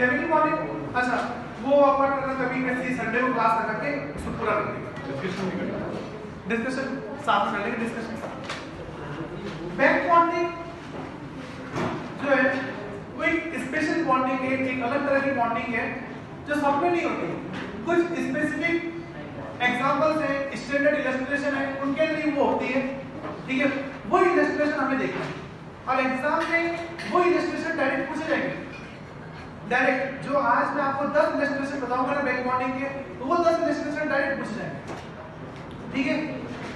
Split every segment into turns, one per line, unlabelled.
Chemical bonding, अच्छा वो अपन कभी किसी संडे को क्लास लगा के इसको पूरा कर देंगे, डिस्कशन साथ में कर लेंगे डिस्कशन। बैक बॉन्डिंग जो है वो एक स्पेशल बॉन्डिंग है, एक अलग तरह की बॉन्डिंग है जो सब में नहीं होती। कुछ स्पेसिफिक एग्जांपल्स हैं, स्टैंडर्ड इलस्ट्रेशन है, उनके लिए वो होती है, ठीक है। वो इलस्ट्रेशन हमें देखना है और एग्जाम में वो इलस्ट्रेशन डायरेक्ट पूछे जाएंगे, डायरेक्ट। जो आज मैं आपको 10 इलस्ट्रेशन बताऊंगा ना बैक बॉन्डिंग के, तो वो 10 इलस्ट्रेशन डायरेक्ट पूछे जाएंगे, ठीक है।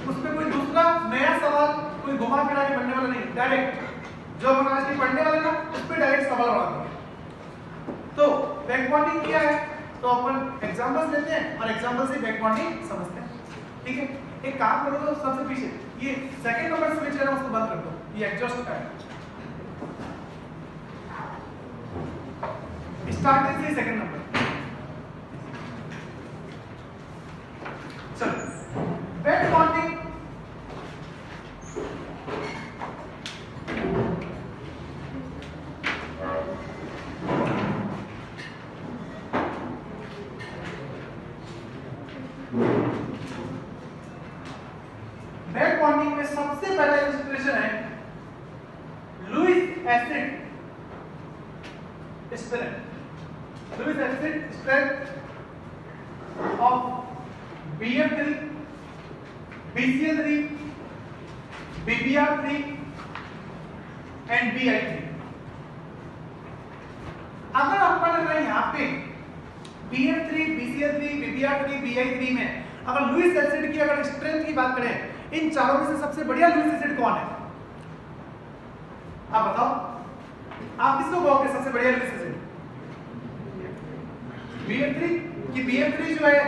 उसमें कोई दूसरा नया सवाल कोई घुमा फिरा के बनने वाला नहीं, डायरेक्ट जो हम आज की पढ़ने वाले ना उस पे डायरेक्ट सवाल बनाएंगे। तो बैक बॉन्डिंग क्या है, तो अपन एग्जांपल्स लेते हैं और एग्जांपल से बैक बॉन्डिंग समझते हैं, ठीक है। एक काम करो तो सबसे पीछे ये सेकंड नंबर स्विच है ना उसको बंद कर दो, ये एग्जॉस्ट का है, स्टार्टिंग से सेकंड नंबर। चलो बैक बॉन्डिंग में सबसे पहला इलस्ट्रेशन है Lewis acid strength. Lewis acid strength of BF3, BCl3, BBr3 and BI3। अगर अपन यहाँ पे BF3, BCl3, BBr3, BI3 में अगर लुईस एसिड की अगर स्ट्रेंथ की बात करें, इन चारों में से सबसे बढ़िया लुईस एसिड कौन है? आप बताओ, आप किसको कहोगे सबसे बढ़िया लुईस एसिड? BF3 कि BF3 जो है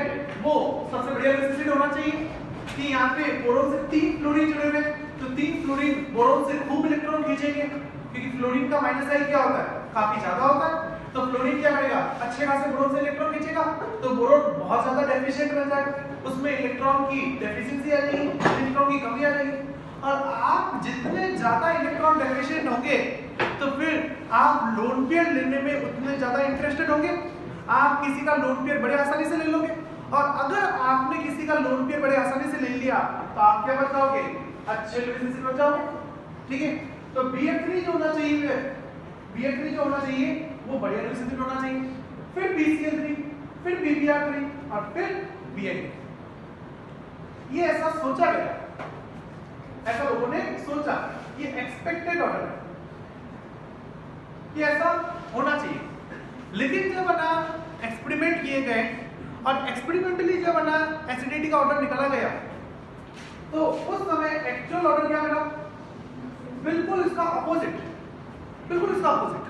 वो सबसे बढ़िया लुईस एसिड होना चाहिए कि यहाँ पे बोरोन से 3 फ्लोरीन जुड़े हुए, तो 3 फ्लोरीन बोरोन से खूब इलेक्ट्रॉन खींचेंगे, क्योंकि फ्लोरीन का माइनस आई क्या होता है, काफी ज्यादा होता है। तो फ्लोरीन क्या करेगा, अच्छे खासे बोरोन से इलेक्ट्रॉन खींचेगा, तो बोरोन बहुत ज्यादा डेफिशिएंट रह जाएगा, उसमें इलेक्ट्रॉन की डेफिशिएंसी आ जाएगी, इलेक्ट्रॉन की कमी आ जाएगी। और आप जितने ज्यादा इलेक्ट्रॉन डेफिशिएंट होंगे तो फिर आप लोन पेयर लेने में उतने ज्यादा इंटरेस्टेड होंगे, आप किसी का लोन पेयर बड़े आसानी से ले लोगे। और अगर आपने किसी का लोन पेयर बड़े आसानी से ले लिया तो आप क्या बन जाओगे, अच्छे लुईस एसिड बन जाओगे, ठीक है। तो BF3 जो होना चाहिए, BF3 जो होना चाहिए वो बढ़िया लुईस एसिड होना चाहिए, फिर BCl3, फिर BBr3 और फिर BI3। ये ऐसा सोचा गया, ऐसा लोगों ने सोचा, ये एक्सपेक्टेड ऑर्डर है कि ऐसा होना चाहिए। लेकिन जब बना एक्सपेरिमेंट किए गए और एक्सपेरिमेंटली जब बना एसिडिटी का ऑर्डर निकाला गया, तो उस समय एक्चुअल ऑर्डर क्या मिला, बिल्कुल इसका अपोजिट, बिल्कुल इसका अपोजिट,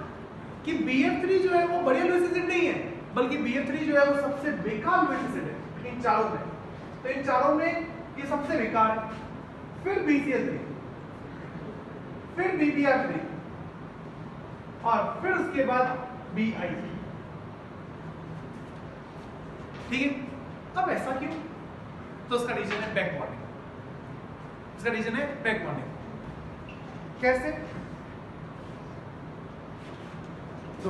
कि BF3 जो है वो बढ़िया लुईस एसिड नहीं है, बल्कि BF3 जो है वो सबसे बेकार लुईस एसिड है इन चारों में। तो इन चारों में ये सबसे बेकार है, फिर BCl3, फिर BBr3 और फिर उसके बाद BI3, ठीक है। अब ऐसा क्यों, तो उसका रीजन है बैक बॉन्डिंग, इसका रीजन है बैक बॉन्डिंग। कैसे, तो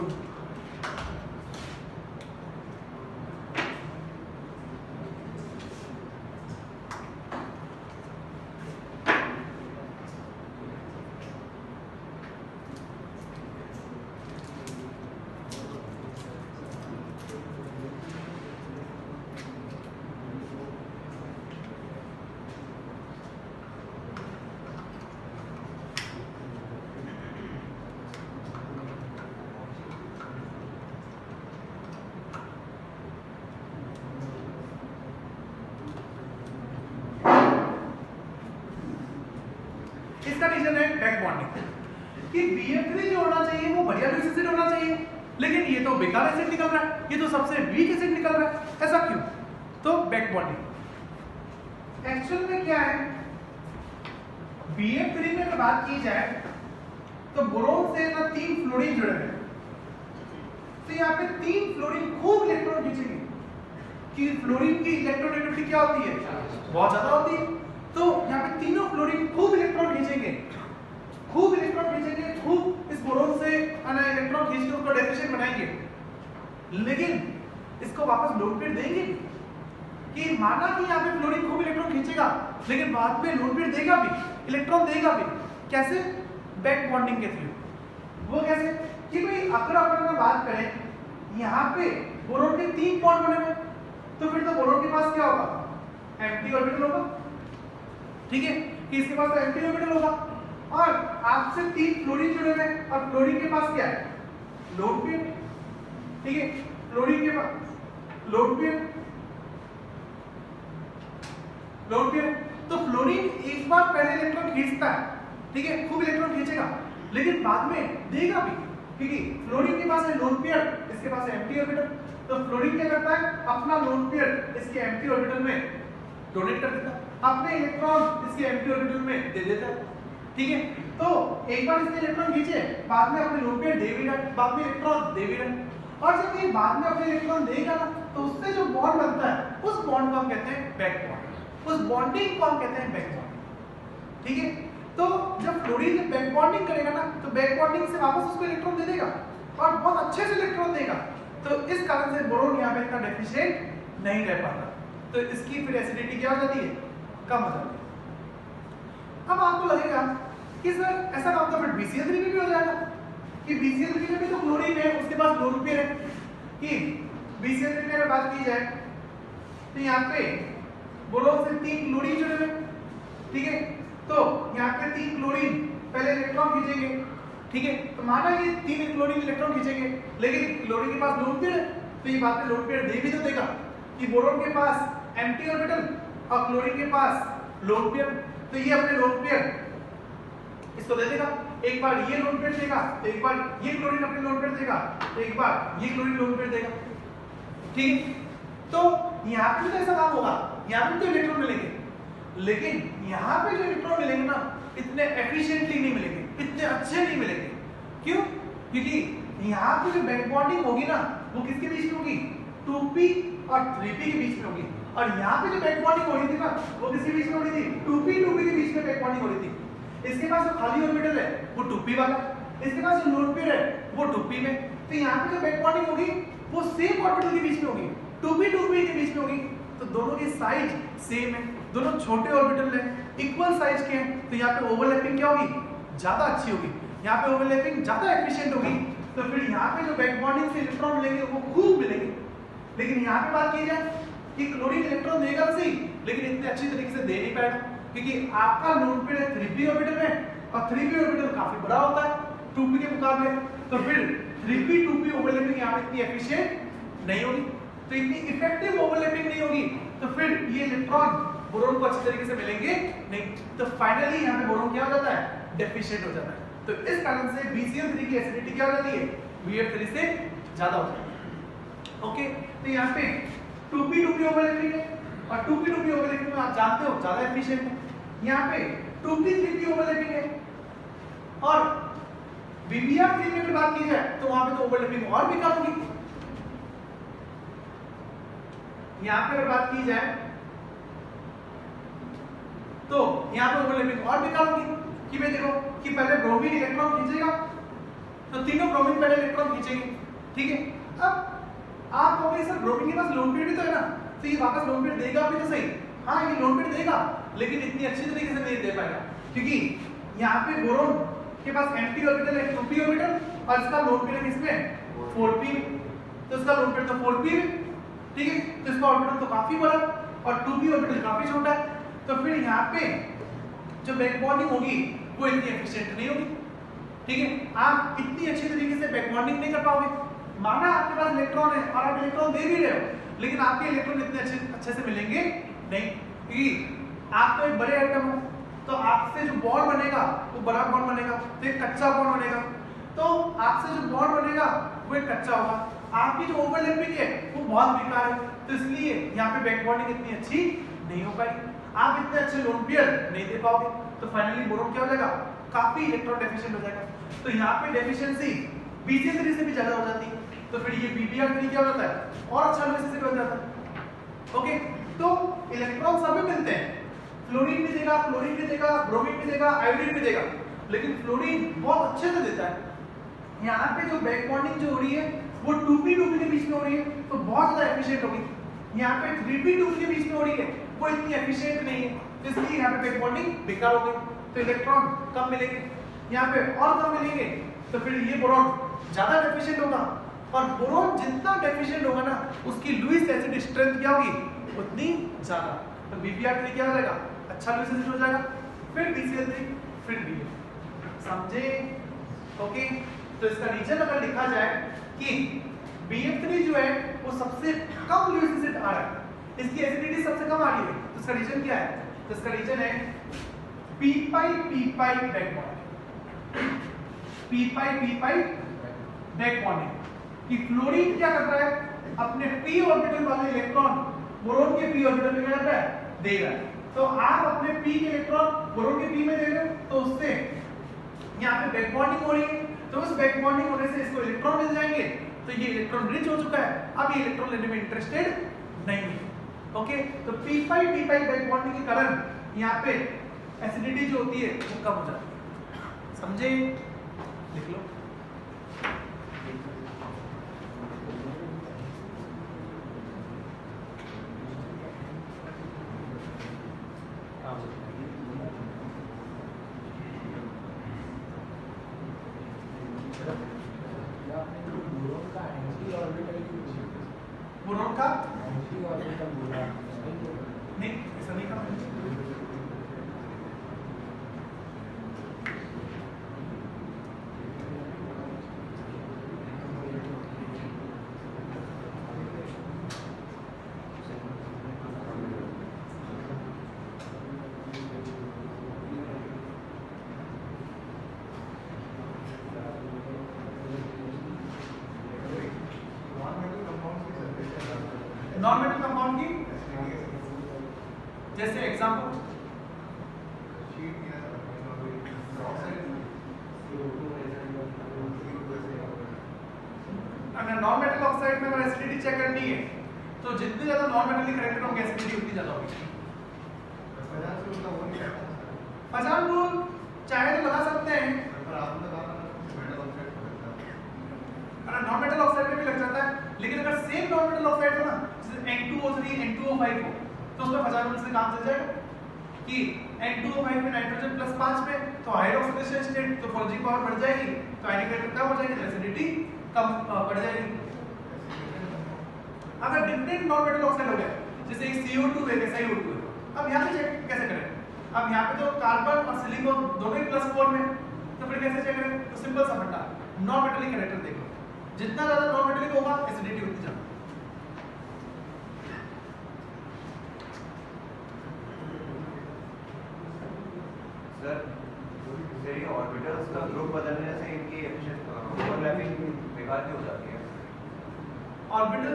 इसका रीजन है बैक बॉन्डिंग कि BF3 जो होना चाहिए वो बढ़िया लुईस एसिड होना चाहिए, लेकिन ये तो बेकार एसिड निकल रहा है, ये तो सबसे वीक एसिड निकल रहा है, ऐसा क्यों? तो बैक बॉन्डिंग एक्चुअल में क्या है, BF3 में अगर बात की जाए तो बोरोन से ना 3 फ्लोरीन जुड़े हैं, तो यहाँ पे 3 फ्लोरीन खूब इलेक्ट्रॉन खींचेंगे, कि फ्लोरीन की इलेक्ट्रोनेगेटिविटी क्या होती है, बहुत ज्यादा होती है। तो यहाँ पे तीनों फ्लोरीन खूब इलेक्ट्रॉन खींचेंगे, खूब इलेक्ट्रॉन खींचेंगे, खूब इस बोरोन से इलेक्ट्रॉन खींच के उसको डेफिशिएंट बनाएंगे, लेकिन इसको वापस लोन पेयर देंगे कि माना कि यहाँ पे फ्लोरीन खूब इलेक्ट्रॉन खींचेगा, लेकिन बाद में लोन पेयर देगा भी, इलेक्ट्रॉन देगा भी। कैसे? बैक बॉन्डिंग के थ्रू। वो कैसे कि भाई अगर अपन बात करें यहाँ पे बोरोन के 3 बॉन्ड बने हुए, तो फिर तो बोरोन के पास क्या होगा? एम्प्टी ऑर्बिटल होगा। ठीक है, कि इसके पास तो एम्प्टी ऑर्बिटल होगा, और आपसे 3 फ्लोरीन जुड़े हुए हैं, और फ्लोरीन के पास क्या है? Lone pair. ठीक है, फ्लोरीन के पास लोन पेयर, लोन पेयर। तो फ्लोरीन एक बार पहले इलेक्ट्रॉन खींचता है, ठीक है, खूब इलेक्ट्रॉन खींचेगा, लेकिन बाद में देगा भी, क्योंकि फ्लोरीन के पास है लोन पेयर, इसके पास है एम्प्टी ऑर्बिटल। तो फ्लोरीन क्या करता है? अपना लोन पेयर इसके एम्प्टी ऑर्बिटल में डोनेट कर देता है, अपने इलेक्ट्रॉन इसके एम्प्टी ऑर्बिटल में दे देता है। ठीक है, तो एक बार इसने इलेक्ट्रॉन खींचे, बाद में अपने लोन पेयर दे भी रहा है, बाद में इलेक्ट्रॉन दे भी रहा है, और जब ये बाद में अपने इलेक्ट्रॉन देगा ना, तो उससे जो बॉन्ड बनता है उस बॉन्ड को हम कहते हैं बैक बॉन्ड, उस बॉन्डिंग को हम कहते हैं बैक बॉन्ड। ठीक है, तो जब फ्लोरीन जब बैक बॉन्डिंग करेगा ना, तो बैक बॉन्डिंग से वापस उसको इलेक्ट्रॉन दे देगा, और बहुत अच्छे से इलेक्ट्रॉन देगा। तो इस कारण से बोरोन यहाँ पे इतना डेफिशिएंट नहीं रह पाता, तो इसकी फिर एसिडिटी क्या हो जाती है? कम हो जाती है। अब आपको लगेगा कि सर ऐसा काम तो फिर BCl3 में भी हो जाएगा, कि BCl3 में भी तो क्लोरीन है, उसके पास लोन पेयर है। कि BCl3 में अगर बात की जाए तो यहाँ पे बोरोन से 3 क्लोरीन जुड़े हुए, ठीक है, तो यहाँ पे 3 क्लोरीन पहले इलेक्ट्रॉन खींचेंगे। ठीक है, तो माना ये 3 क्लोरीन इलेक्ट्रॉन खींचेंगे, लेकिन क्लोरीन के पास लोन पेयर है, तो ये बात में लोन पेयर दे भी तो देगा कि बोरोन के पास एम्प्टी ऑर्बिटल और क्लोरीन के पास लोन पेयर, तो ये अपने लोन पेयर इसको दे देगा। एक बार ये लोन पेयर देगा, तो एक बार ये क्लोरीन अपने लोन पेयर देगा, तो एक बार ये क्लोरीन लोन पेयर देगा। ठीक है, तो यहाँ पे तो ऐसा काम होगा, यहाँ पे तो इलेक्ट्रॉन मिलेंगे, लेकिन यहाँ पे जो इलेक्ट्रॉन मिलेंगे ना, इतने एफिशिएंटली नहीं मिलेंगे, इतने अच्छे नहीं मिलेंगे। क्यों? क्योंकि यहाँ पे जो बैक बॉन्डिंग होगी ना, वो किसके बीच में होगी? 2p और 3p के बीच में होगी। और यहाँ पे जो बैक बॉन्डिंग हो रही थी ना, वो किसके बीच में हो रही थी? 2p 2p के बीच में बैक बॉन्डिंग हो रही थी। इसके पास जो खाली ऑर्बिटल है वो 2p वाला, इसके पास जो लोन पेयर है वो 2p में, तो यहाँ पे जो बैक बॉन्डिंग होगी वो सेम ऑर्बिटल के बीच में होगी, 2p 2p के बीच में होगी। तो दोनों की साइज सेम है, दोनों छोटे ऑर्बिटल है, इक्वल साइज के हैं, तो यहाँ पे ओवरलैपिंग क्या होगी? ज्यादा अच्छी होगी, यहाँ पे ओवरलैपिंग ज्यादा एफिशिएंट होगी। तो फिर यहाँ पे जो बैक बॉन्डिंग से इलेक्ट्रॉन मिलेंगे वो खूब मिलेंगे। लेकिन यहाँ पे बात की जाए कि क्लोरीन इलेक्ट्रॉन देगा सही, लेकिन इतने अच्छी तरीके से दे नहीं पाएगा, क्योंकि आपका लोन पेयर है 3p ऑर्बिटल में, और 3p ऑर्बिटल काफी बड़ा होता है 2p के मुकाबले, तो फिर 3p 2p ओवरलैपिंग यहाँ पे इतनी एफिशिएंट नहीं होगी, तो इतनी इफेक्टिव ओवरलैपिंग नहीं होगी, तो फिर ये इलेक्ट्रॉन बोरोन को अच्छी तरीके से मिलेंगे नहीं, तो फाइनली यहाँ पे बोरोन क्या हो जाता है? डेफिशिएंट हो जाता है। तो इस कारण से BCl3 की एसिडिटी क्या हो जाती है? BF3 से ज्यादा हो जाती है। ओके, तो यहाँ पे 2p 2p ओवरलैपिंग है, और 2p 2p ओवरलैपिंग में आप जानते हो ज्यादा एफिशिएंट है। यहाँ पे 2p 3p ओवरलैपिंग है, और BBr3 में भी बात की जाए तो वहां पे तो ओवरलैपिंग और भी कम होगी। यहाँ पे अगर बात की जाए तो यहाँ पे ओवरलैपिंग और भी कम होगी, कि भाई देखो कि पहले ब्रोमीन इलेक्ट्रॉन खींचेगा, तो तीनों ब्रोमीन पहले इलेक्ट्रॉन खींचेंगे। ठीक है, अब आप कहोगे सर ब्रोमीन के पास लोन पेयर भी तो है ना, तो ये वापस लोन पेयर देगा भी तो सही। हाँ, ये लोन पेयर देगा, लेकिन इतनी अच्छी तरीके से नहीं दे पाएगा, क्योंकि यहाँ पे बोरोन के पास एम्प्टी ऑर्बिटल है 2p ऑर्बिटल, और इसका लोन पेयर है किसमें? 4p, तो इसका लोन पेयर तो 4p है। ठीक है, तो इसका ऑर्बिटल तो काफी बड़ा, और 2p ऑर्बिटल काफी छोटा है, तो फिर यहाँ पे जो बैक बॉन्डिंग होगी वो इतनी एफिशिएंट नहीं होगी। ठीक है, आप इतनी अच्छी तरीके से बैक बॉन्डिंग नहीं कर पाओगे। माना आपके पास इलेक्ट्रॉन है और आप इलेक्ट्रॉन दे भी रहे हो, लेकिन आपके इलेक्ट्रॉन इतने अच्छे से मिलेंगे नहीं, क्योंकि आप तो एक बड़े एटम हो, तो आपसे जो बॉन्ड बनेगा वो बड़ा बॉन्ड बनेगा, तो एक कच्चा बॉन्ड बनेगा, तो आपसे जो बॉन्ड बनेगा वो एक कच्चा होगा, आपकी जो ओवरलैपिंग है वो बहुत बेकार है, तो इसलिए यहाँ पे बैक बॉन्डिंग इतनी अच्छी नहीं हो पाई, आप इतने अच्छे लोन पेयर नहीं दे पाओगे, तो फाइनली बोरोन क्या हो जाएगा? काफी इलेक्ट्रॉन डेफिशिएंट हो जाएगा। तो यहाँ पे डेफिशिएंसी BCl3 से भी ज्यादा हो जाती है, तो फिर ये BBr3 क्या हो जाता है? और अच्छा बेसिस बन जाता है। ओके, तो इलेक्ट्रॉन सब में मिलते हैं, फ्लोरीन भी देगा, क्लोरीन भी देगा, ब्रोमीन भी देगा, आयोडीन भी देगा, लेकिन फ्लोरीन बहुत अच्छे से देता है। यहाँ पे जो बैक बॉन्डिंग जो हो रही है वो 2p2p के बीच में हो रही है तो बहुत ज्यादा एफिशिएंट होगी। यहाँ पे 3p2p के बीच में हो रही है वो इतनी एफिशिएंट नहीं है, इसलिए यहाँ पे बैक बॉन्डिंग बेकार हो गई, तो इलेक्ट्रॉन कम मिलेंगे, यहाँ पे और कम मिलेंगे, तो फिर ये बोरॉन ज्यादा डेफिशिएंट होगा, और बोरॉन जितना डेफिशिएंट होगा ना उसकी लुईस एसिड स्ट्रेंथ क्या होगी उतनी ज्यादा, तो Bpr3 क्या हो जाएगा, अच्छा लुईस एसिड हो जाएगा, फिर BCl3 फिर Ba, समझे? ओके, तो इसका रीजन अगर लिखा जाए कि BF3 जो है वो सबसे कम लुईस एसिड आ रहा है, इसकी एसिडिटी सबसे कम आ रही है, तो इसका रीजन क्या है? तो इसका रीजन है p-pi back bonding, p-pi back bonding, कि फ्लोरीन क्या करता है अपने p ऑर्बिटल वाले इलेक्ट्रॉन बोरोन के p ऑर्बिटल में क्या करता है, दे रहा है, तो आप अपने p के इलेक्ट्रॉन बोरोन के p में दे रहे हो तो उससे यहाँ पे बैक बॉन्डिंग हो रही है, तो उस बैक बॉन्डिंग होने से इसको इलेक्ट्रॉन मिल जाएंगे, तो ये इलेक्ट्रॉन रिच हो चुका है, अब ये इलेक्ट्रॉन लेने में इंटरेस्टेड नहीं है। ओके, तो p-pi बैक बॉन्डिंग के कारण यहाँ पे एसिडिटी जो होती है वो कम हो जाती है, समझे? लिख लो। बोरॉन का नहीं, ऐसा नहीं कहा नॉन मेटल कंपाउंड की, जैसे एग्जांपल अगर नॉन मेटल ऑक्साइड में अगर एसिडिटी चेक करनी है तो जितने ज्यादा नॉन मेटल करेक्टेड होंगे एसिडिटी उतनी ज्यादा होगी। पहचान रूल चाहे तो लगा सकते हैं, अगर नॉन मेटल ऑक्साइड में भी लग जाता है, लेकिन अगर सेम नॉन मेटल ऑक्साइड हो ना N2O3 N2O5 हो तो उसमें पहचान रूल से काम चल जाएगा कि N2O5 में नाइट्रोजन प्लस 5 पे तो हाइड्रोक्सिडेशन स्टेट, तो फॉर्जिंग पावर बढ़ जाएगी, तो आयनिक कम हो जाएगी, एसिडिटी कम बढ़ जाएगी। अगर डिफरेंट नॉन मेटल ऑक्साइड हो गया, जैसे एक CO2 है, SiO2 है, अब यहाँ पे चेक कैसे करें? अब यहाँ पे तो कार्बन और सिलिकॉन दोनों ही +4 में, तो फिर कैसे चेक करें? तो सिंपल सा फंडा, नॉन मेटलिक कैरेक्टर देख लो, जितना ज्यादा नॉन मेटलिक होगा एसिडिटी उतनी ज्यादा।
सर ये ऑर्बिटल्स का ग्रुप बदलने से इनकी ओवरलैपिंग बेकार क्यों हो जाती है?
ऑर्बिटल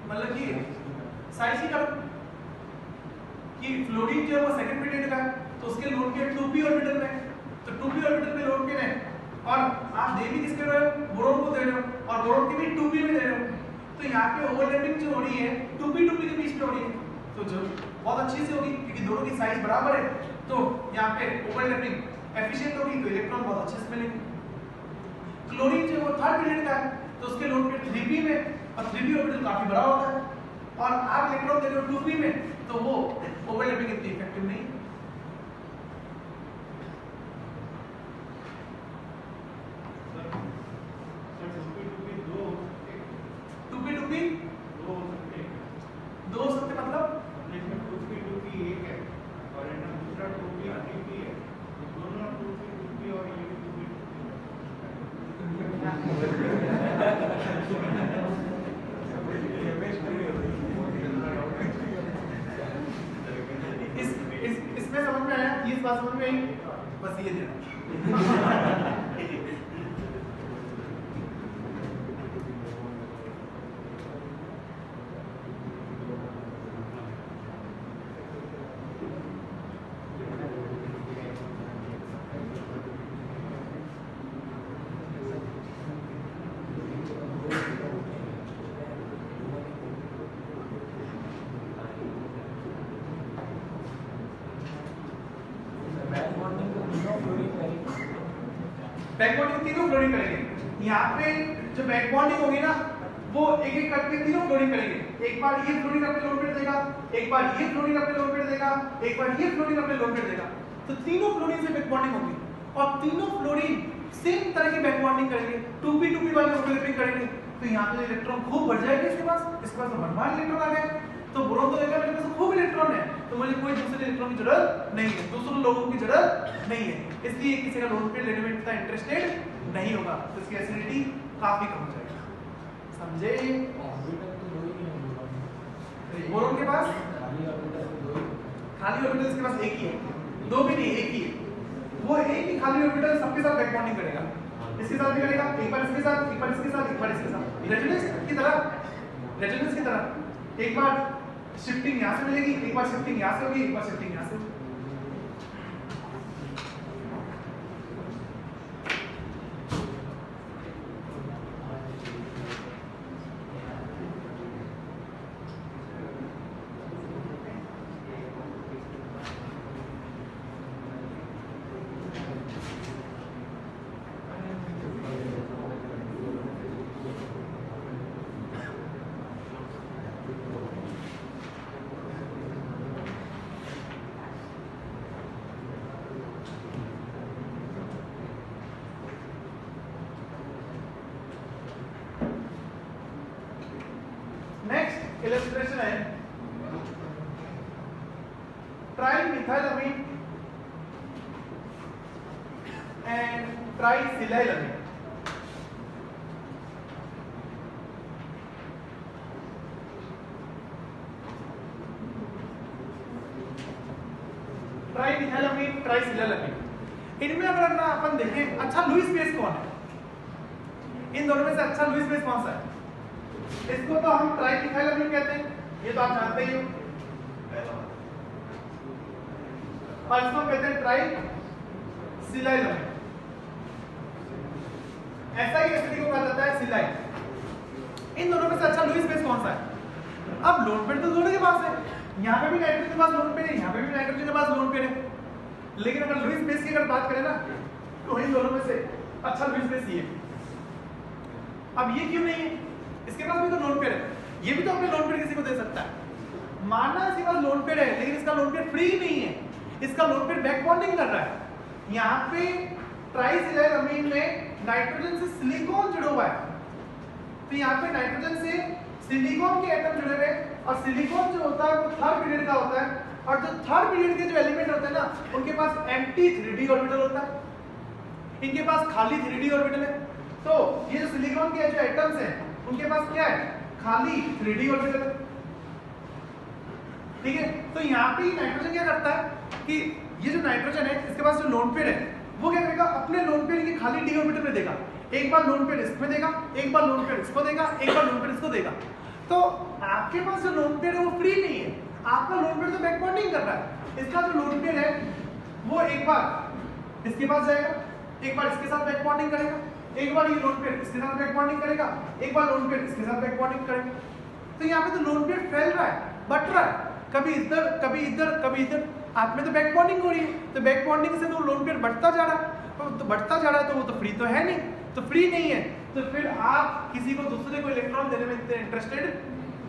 मतलब कि साइज ही करो कि फ्लोरीन जो है वो सेकंड पीरियड का है, तो उसके लोड के 2p ऑर्बिटल में, तो 2p ऑर्बिटल में लोड के ने, और आप दे भी किसके रहे हो? बोरोन को दे रहे हो, और बोरोन के भी 2p में दे रहे हो, तो यहाँ पे ओवरलैपिंग जो हो रही है 2p के बीच में हो रही है, तो जो बहुत अच्छी से होगी क्योंकि दोनों की साइज बराबर है, तो यहाँ पे ओवरलैपिंग एफिशिएंट होगी, तो इलेक्ट्रॉन बहुत अच्छे से मिलेंगे। क्लोरीन जो वो थर्ड पीरियड का है, तो उसके लोड के 3p में, और 3p ऑर्बिटल काफी बड़ा होता है, और आप इलेक्ट्रॉन दे रहे हो 2p में, तो वो ओवरलैपिंग इतनी इफेक्टिव नहीं। दो हो सकते मतलब इसमें समझ में आया, इस बात समझ में आई, बस ये देना। बैक बॉन्डिंग तीनों फ्लोरिंग करेंगे। यहाँ पे जो बैक बॉन्डिंग होगी ना वो एक एक करके तीनों फ्लोरीन करेंगे। एक बार ये फ्लोरीन अपने लोन पेयर देगा, एक बार ये फ्लोरीन अपने लोन पेयर देगा, एक बार ये फ्लोरीन अपने लोन पेयर देगा। तो तीनों फ्लोरीन से बैक बॉन्डिंग होगी और तीनों फ्लोरीन सेम तरह की बैक बॉन्डिंग करेंगे, 2p2p वाली ओवरलैपिंग करेंगे। तो यहाँ पे इलेक्ट्रॉन खूब बढ़ जाएगा इसके पास तो मनमान इलेक्ट्रॉन आ गए। तो बोरोन तो देखा मेरे पास खूब इलेक्ट्रॉन है, तो मुझे कोई दूसरे इलेक्ट्रॉन की जरूरत नहीं है, दूसरे लोगों की जरूरत नहीं है, इसलिए किसी का लोन पेयर लेने में इतना इंटरेस्टेड नहीं होगा, तो इसकी एसिडिटी काफी कम हो जाएगी। समझे? बोरोन के पास खाली ऑर्बिटल इसके पास एक ही है, दो भी नहीं, एक ही है। वो एक ही खाली ऑर्बिटल सबके साथ बैक बॉन्डिंग करेगा, इसके साथ भी करेगा, एक बार इसके साथ, एक बार इसके साथ, एक बार इसके साथ, रेजोनेंस की तरह एक बार शिफ्टिंग यहां से मिलेगी, एक बार शिफ्टिंग यहां से होगी, एक बार शिफ्टिंग यहां से होगी। इलस्ट्रेशन है ट्राइमिथाइलअमीन एंड ट्राइसिलाइलअमीन। ट्राइमिथाइलअमीन, ट्राइसिलाइलअमीन, इनमें अगर ना अपन देखें अच्छा लुईस बेस कौन है, इन दोनों में से अच्छा लुईस बेस कौन सा है? इसको तो हम ट्राइमिथाइलअमीन कहते हैं, ये तो आप जानते ही हो, और इसको कहते हैं ट्राइसिलाइलअमीन। ऐसा ही एसिड को कहा जाता है सिलाइन। इन दोनों में से अच्छा लुईस बेस कौन सा है? अब लोन पेयर तो दोनों के पास है, यहाँ पे भी नाइट्रोजन के पास लोन पेयर है, यहाँ पे भी नाइट्रोजन के पास लोन पेयर है, लेकिन अगर लुईस बेस की अगर बात करें ना तो इन दोनों में से अच्छा लुईस बेस ये है। अब ये क्यों नहीं है? इसके पास भी तो लोन पेयर है, ये भी तो अपने लोन पेयर किसी को दे सकता है। मानना इसके पास लोन पेयर है, लेकिन इसका लोन पेयर फ्री नहीं है, इसका लोन पेयर बैक बॉन्डिंग कर रहा है। यहाँ पे ट्राइसिलाइलअमीन में नाइट्रोजन से सिलिकॉन जुड़ा हुआ है, तो यहाँ पे नाइट्रोजन से सिलिकॉन के एटम जुड़े हुए, और सिलिकॉन जो होता है वो थर्ड पीरियड का होता है, और जो थर्ड पीरियड के जो एलिमेंट होते हैं ना उनके पास एम्प्टी 3d ऑर्बिटल होता है, इनके पास खाली 3d ऑर्बिटल है। तो ये जो सिलिकॉन के जो एटम्स हैं उनके पास क्या है? खाली 3d ऑर्बिटल है, ठीक है। तो यहाँ पे नाइट्रोजन क्या करता है कि ये जो नाइट्रोजन है इसके पास जो लोन पेयर है वो क्या करेगा? अपने लोन पेयर की खाली d ऑर्बिटल में देगा, एक बार लोन पेयर इसमें देगा, एक बार लोन पेयर इसको देगा, एक बार लोन पेयर इसको देगा। तो आपके पास जो लोन पेयर है वो फ्री नहीं है, आपका लोन पेयर तो बैक बॉन्डिंग कर रहा है। इसका जो लोन पेयर है वो एक बार इसके पास जाएगा, एक बार इसके साथ बैक बॉन्डिंग करेगा, एक बार ये लोन पेयर इसके साथ बैक बॉन्डिंग करेगा, एक बार लोन पेयर इसके साथ बैक बॉन्डिंग करेगा। तो यहाँ पे तो लोन पेयर फैल रहा है, बट रहा है, कभी इधर कभी इधर कभी इधर, आप में तो बैक बॉन्डिंग हो रही है, तो बैक बॉन्डिंग से तो लोन पेयर बढ़ता जा रहा है, तो बढ़ता जा रहा है, तो वो तो फ्री तो है नहीं, तो फ्री नहीं है, तो फिर आप किसी को दूसरे को इलेक्ट्रॉन देने में इतने इंटरेस्टेड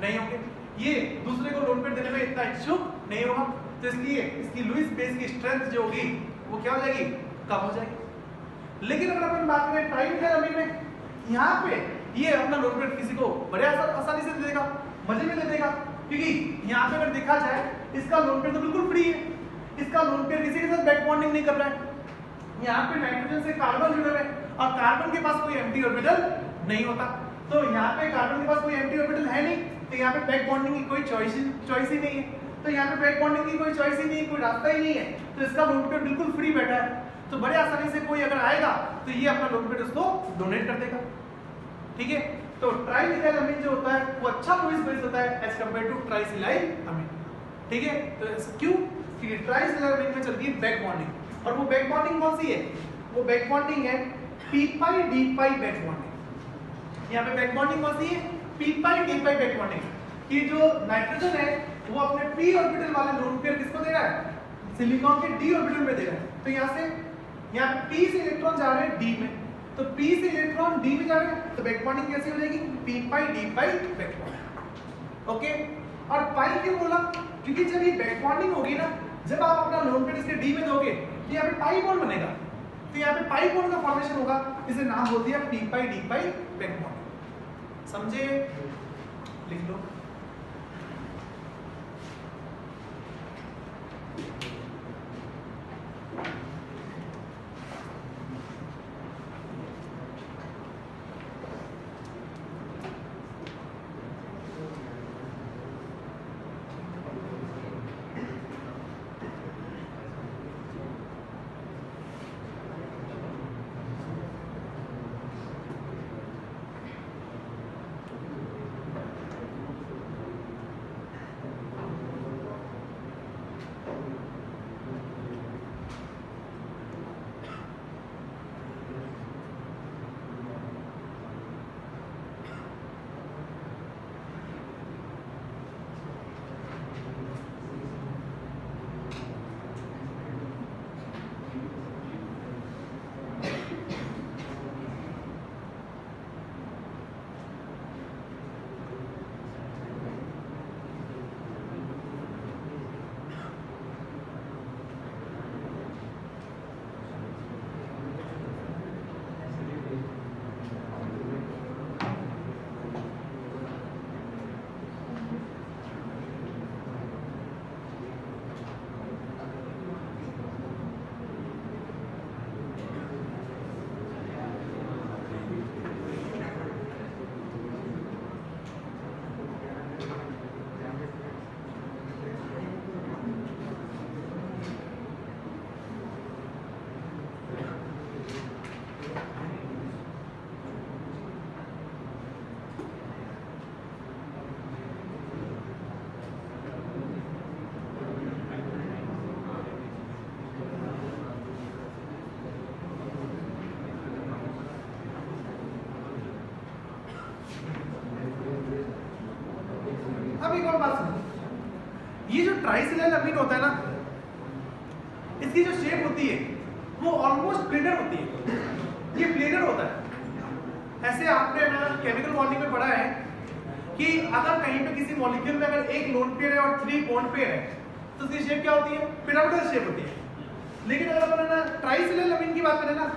नहीं होंगे, ये दूसरे को लोन पेयर देने में इतना इच्छुक नहीं होगा, तो इसलिए इसकी लुईस बेस की स्ट्रेंथ जो होगी वो क्या हो जाएगी? कम हो जाएगी। लेकिन अगर अपन बात करें ट्राइमिथाइलअमीन में, यहाँ पे ये अपना लोन पेयर किसी को बड़े आसानी से दे देगा, मजे में दे देगा, क्योंकि यहाँ पे अगर देखा जाए इसका लोन पेयर तो बिल्कुल फ्री है, इसका लोन पेयर किसी के साथ बैक बॉन्डिंग नहीं कर रहा है। यहाँ पे नाइट्रोजन से कार्बन जुड़े हुए और कार्बन के पास कोई एम्प्टी ऑर्बिटल नहीं होता, तो यहाँ पे कार्बन के पास कोई एम्प्टी ऑर्बिटल है नहीं, तो यहाँ पे बैक बॉन्डिंग की कोई चॉइस ही नहीं है, तो यहाँ पे बैक बॉन्डिंग की कोई चॉइस ही नहीं है, कोई रास्ता ही नहीं है, तो इसका लोन पेयर बिल्कुल फ्री बैठा है। तो बड़े आसानी से कोई अगर आएगा तो ये अपना लोन पेयर उसको डोनेट कर देगा, ठीक है। तो ट्राइमिथाइलअमीन जो होता है वो अच्छा लुईस बेस होता है एज कंपेयर टू ट्राइसिलाइलअमीन, ठीक है। तो क्यों? क्योंकि ट्राइसिलाइलअमीन में चलती है बैक बॉन्डिंग, और वो बैक बॉन्डिंग कौन सी है? वो बैक बॉन्डिंग है p-pi d-pi बैक बॉन्डिंग। यहाँ पे बैक बॉन्डिंग कौन सी है? p-pi d-pi back bonding. ये जो नाइट्रोजन है वो अपने p ऑर्बिटल वाले लोन पेयर किसको दे रहा है? सिलिकॉन के d ऑर्बिटल में दे रहा है। तो यहाँ पे p से इलेक्ट्रॉन जा रहे हैं d में, तो p से इलेक्ट्रॉन d में जा रहे हैं, तो बैक बॉन्डिंग कैसे हो जाएगी? p पाई d पाई बैक बॉन्डिंग। ओके, और पाई क्यों बोला? क्योंकि जब ये बैक बॉन्डिंग होगी ना, जब आप अपना लोन पेयर इसके d में दोगे तो यहाँ पे पाई बॉन्ड बनेगा, तो यहाँ पे पाई बॉन्ड का फॉर्मेशन होगा, इसे नाम हो दिया p पाई d पाई बैक बॉन्ड। समझे? लिख लो। अब एक और बात सुनो, ये जो ट्राइसिलाइल अमीन होता है ना, इसकी जो शेप होती है वो ऑलमोस्ट प्लेनर होती है, ये प्लेनर होता है। ऐसे आपने ना केमिकल बॉन्डिंग में पढ़ा है कि अगर कहीं पे किसी मॉलिक्यूल में अगर एक लोन पेयर है और 3 बॉन्ड पेयर है तो उसकी शेप क्या होती है? पिरामिडल शेप होती है। लेकिन अगर अपन ना ट्राइसिलाइल अमीन की बात करें ना,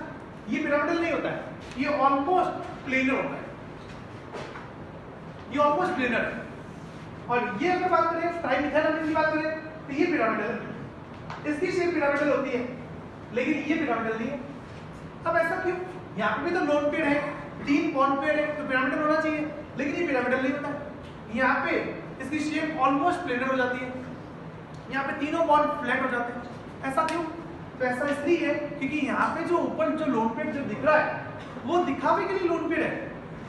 ये पिरामिडल नहीं होता है, ये ऑलमोस्ट प्लेनर होता है, ये ऑलमोस्ट प्लेनर है। और ये अगर बात करें ट्राइमिथाइल अमीन की बात करें तो ये पिरामिडल है, इसकी शेप पिरामिडल होती है, लेकिन ये पिरामिडल नहीं है। अब ऐसा क्यों? यहाँ पे भी तो लोन पेयर है, 3 बॉन्ड पेयर है, तो पिरामिडल होना चाहिए, लेकिन ये पिरामिडल नहीं होता। यहाँ पे इसकी शेप ऑलमोस्ट प्लेनर हो जाती है, यहाँ पे तीनों बॉन्ड फ्लैट हो जाते हैं। ऐसा क्यों? तो ऐसा इसलिए है क्योंकि यहाँ पे जो ऊपर जो लोन पेयर जो दिख रहा है वो दिखावे के लिए लोन पेयर है,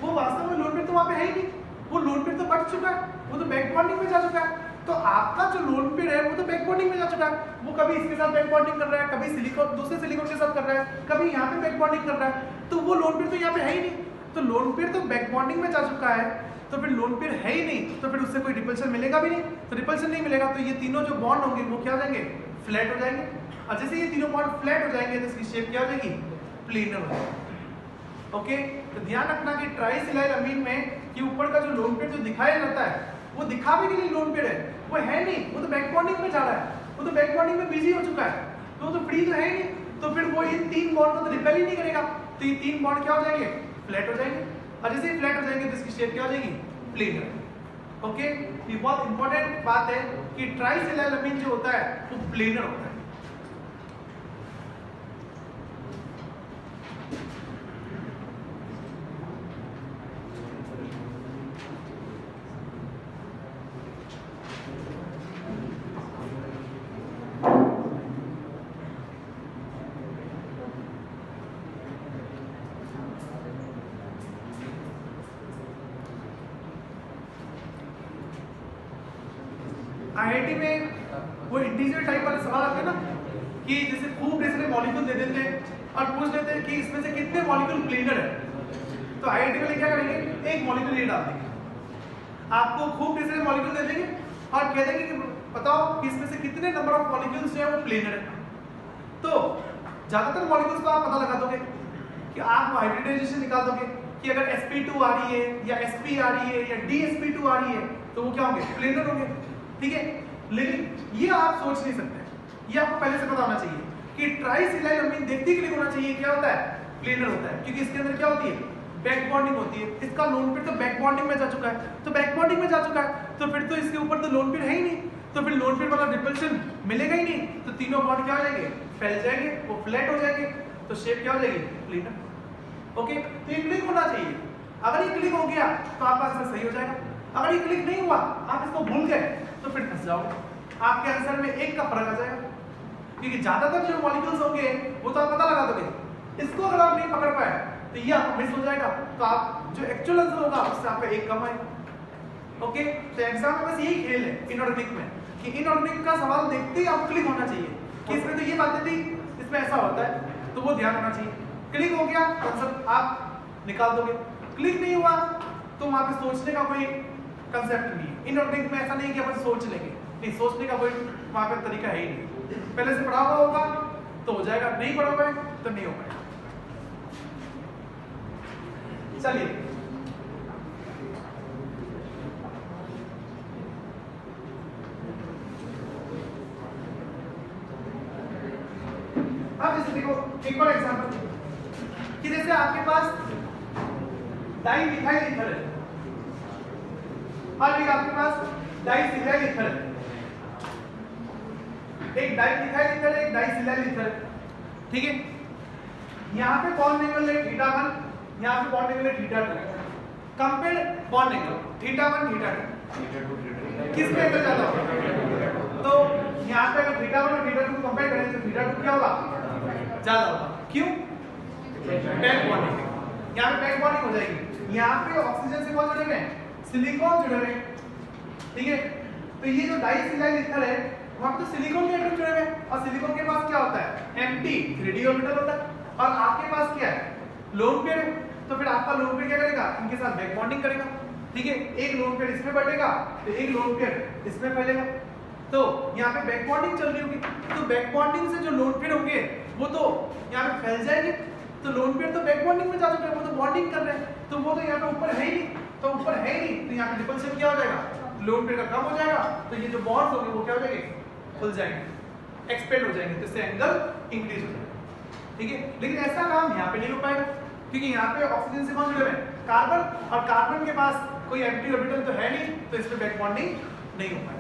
वो वास्तव में लोन पेयर तो वहाँ पे है ही नहीं, वो लोन पेयर तो बढ़ चुका है, वो तो बैक बॉन्डिंग में जा चुका है। तो आपका जो लोन पेयर है वो तो बैक बॉन्डिंग में जा चुका है, वो कभी इसके साथ बैक बॉन्डिंग कर रहा है, कभी सिलिकॉन दूसरे सिलिकॉन के साथ कर रहा है, कभी यहाँ पे बैक बॉन्डिंग कर रहा है, तो वो लोन पेयर तो यहाँ पे है ही नहीं। तो लोन पेयर तो बैक बॉन्डिंग में जा चुका है, तो फिर लोन पेयर है ही नहीं, तो फिर उससे कोई रिपल्शन मिलेगा भी नहीं। तो रिपल्शन नहीं मिलेगा तो ये तीनों जो बॉन्ड होंगे वो क्या हो जाएंगे? फ्लैट हो जाएंगे। और जैसे ये तीनों बॉन्ड फ्लैट हो जाएंगे तो इसकी शेप क्या हो जाएगी? प्लेनर हो जाएगी। ओके, तो ध्यान रखना कि ट्राइसिलाइल अमीन में कि ऊपर का जो लोन पेयर जो दिखाया जाता है वो दिखावे के लिए लोन पेयर है, वो है नहीं, वो तो बैक बॉन्डिंग में जा रहा है, वो तो बैक बॉन्डिंग में बिजी हो चुका है, तो वो तो फ्री तो है ही नहीं, तो फिर वो इन 3 बॉन्ड को तो रिपेल ही नहीं करेगा, तो ये 3 बॉन्ड क्या हो जाएंगे? फ्लैट हो जाएंगे। और जैसे ही फ्लैट हो जाएंगे तो इसकी शेप क्या हो जाएगी? प्लेनर। ओके, ये बहुत इंपॉर्टेंट बात है कि ट्राइसिलाइल अमीन जो होता है वो प्लेनर होता है। आईआईटी में वो इंटीजर टाइप वाले सवाल आते हैं ना कि जैसे खूब ढेर सारे मॉलिक्यूल दे देते हैं और पूछ लेते हैं कि इसमें से कितने मॉलिक्यूल प्लेनर है, तो आईआईटी वाले क्या करेंगे? एक मॉलिक्यूल ये डाल देंगे, आपको खूब ढेर सारे मॉलिक्यूल दे देंगे और कह देंगे कि बताओ कि इसमें से कितने नंबर ऑफ मॉलिक्यूल्स जो है वो प्लेनर है। तो ज्यादातर मॉलिक्यूल्स को आप पता लगा दोगे, कि आप हाइब्रिडाइजेशन निकाल दोगे कि अगर sp2 आ रही है या sp आ रही है या dsp2 आ रही है तो वो क्या होंगे, प्लेनर होंगे, ठीक है। लेकिन ये आप सोच नहीं सकते, ये आपको पहले से पता होना चाहिए कि ट्राइसिलाइल अमीन देखते ही होना चाहिए क्या होता है, प्लेनर होता है, क्योंकि इसके अंदर क्या होती है, बैक बॉन्डिंग होती है। इसका लोन पेयर तो बैक बॉन्डिंग में जा चुका है, तो बैक बॉन्डिंग में जा चुका है तो फिर तो इसके ऊपर तो लोन पेयर है ही नहीं, तो फिर लोन पेयर वाला रिपल्शन मिलेगा ही नहीं, तो तीनों बॉन्ड क्या हो जाएंगे, फैल जाएंगे, वो फ्लैट हो जाएंगे, तो शेप क्या हो जाएगी, प्लेनर। ओके, तो ये क्लिक होना चाहिए। अगर ये क्लिक हो गया तो आपका आंसर सही हो जाएगा, अगर ये क्लिक नहीं हुआ, आप इसको भूल गए तो फिर फंस जाओगे, आपके आंसर में एक का फर्क आ जाएगा, क्योंकि ज्यादातर जो मॉलिक्यूल्स होंगे वो तो आप पता लगा दोगे, इसको अगर आप नहीं पकड़ पाए तो ये आपको मिस हो जाएगा, तो आप जो एक्चुअल आंसर होगा उससे आपका एक कम आएगा। ओके, तो एग्जाम में बस यही खेल है इनऑर्गेनिक में, कि इनऑर्गेनिक का सवाल देखते ही आपको क्लिक होना चाहिए कि इसमें तो ये बातें थी, इसमें ऐसा होता है, तो वो ध्यान होना चाहिए। क्लिक हो गया आंसर आप निकाल दोगे, क्लिक नहीं हुआ तो वहां पे सोचने का कोई कंसेप्ट नहीं है। इनऑर्गेनिक में ऐसा नहीं कि अपन सोच लेंगे, नहीं, सोचने का कोई वहां पे तरीका है ही नहीं, पहले से पढ़ा हुआ होगा तो हो जाएगा, नहीं पढ़ा हुआ है तो नहीं हो पाएगा। चलिए अब जैसे देखो एक और एग्जांपल कि जैसे आपके पास डाइमिथाइल ईथर है और एक आपके पास डाइसिलाइल ईथर है, एक डाइमिथाइल ईथर है, एक डाइसिलाइल ईथर है, ठीक है। यहाँ पे बॉन्ड एंगल है θ1, यहाँ पे बॉन्ड एंगल है θ2, कंपेयर बॉन्ड एंगल θ1 θ2 किस पे एंगल ज्यादा होगा, तो यहाँ पे अगर θ1 और θ2 को कंपेयर करें तो θ2 क्या होगा, ज्यादा होगा, क्यों, बैक बॉन्डिंग, यहाँ पे बैक बॉन्डिंग हो जाएगी, यहाँ पे ऑक्सीजन से कौन जुड़े हुए हैं, सिलिकॉन जुड़े हुए हैं, ठीक है। तो ये जो डाइसिलाइल ईथर है वहां पे तो सिलिकॉन के एटम जुड़े हुए हैं, और सिलिकॉन के पास क्या होता है, एम्प्टी 3d ऑर्बिटल होता है, और आपके पास क्या है, लोन पेयर है, तो फिर आपका लोन पेयर क्या करेगा, इनके साथ बैक बॉन्डिंग करेगा, ठीक है। एक लोन पेयर इसमें बढ़ेगा तो एक लोन पेयर इसमें फैलेगा, तो यहाँ पे बैक बॉन्डिंग चल रही होगी, तो बैक बॉन्डिंग से जो लोन पेयर होंगे वो तो यहाँ पे फैल जाएंगे, तो लोन पेयर तो बैक बॉन्डिंग में जा चुके हैं, वो तो बॉन्डिंग कर रहे हैं, तो वो तो यहाँ पे ऊपर है ही नहीं, तो ऊपर है ही नहीं, तो यहाँ पे रिपल्शन क्या हो जाएगा, लोन पेयर का कम हो जाएगा, तो ये जो बॉन्ड्स होंगे वो क्या हो जाएंगे, खुल जाएंगे, एक्सपेंड हो जाएंगे, तो इससे एंगल इंक्रीज हो जाएगा, ठीक है। लेकिन ऐसा काम यहाँ पे नहीं हो पाएगा, क्योंकि यहाँ पे ऑक्सीजन से कौन जुड़े हुए हैं, कार्बन, और कार्बन के पास कोई एम्प्टी ऑर्बिटल तो है नहीं, तो इसमें बैक बॉन्डिंग नहीं हो पाएगा।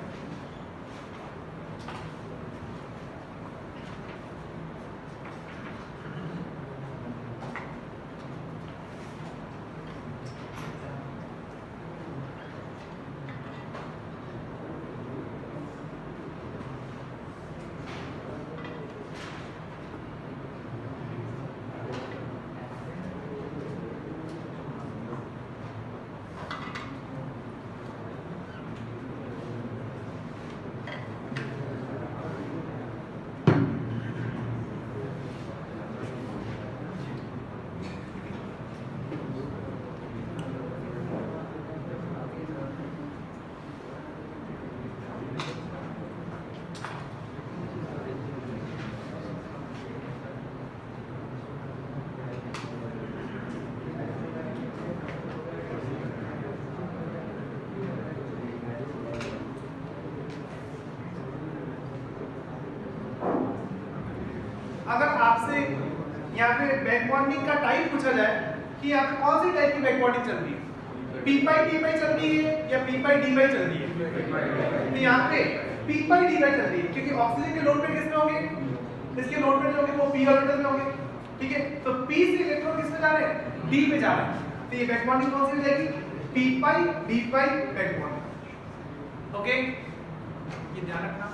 अगर आपसे यहाँ पे बैक बॉन्डिंग का टाइप पूछा जाए कि यहाँ पे कौन सी टाइप की बैक बॉन्डिंग चल रही है, p/d चल रही है या p/d चल रही है, तो यहाँ पे p/d चल रही है, क्योंकि ऑक्सीजन के लोन पेयर किसमें होंगे, इसके लोन पेयर जो होंगे वो p ऑर्बिटल में होंगे, ठीक है। तो p से इलेक्ट्रॉन किस में जा रहे हैं, d में जा रहे हैं, तो ये बैक बॉन्डिंग कौन सी हो जाएगी, p/d बैक बॉन्डिंग, ओके, ये ध्यान रखना।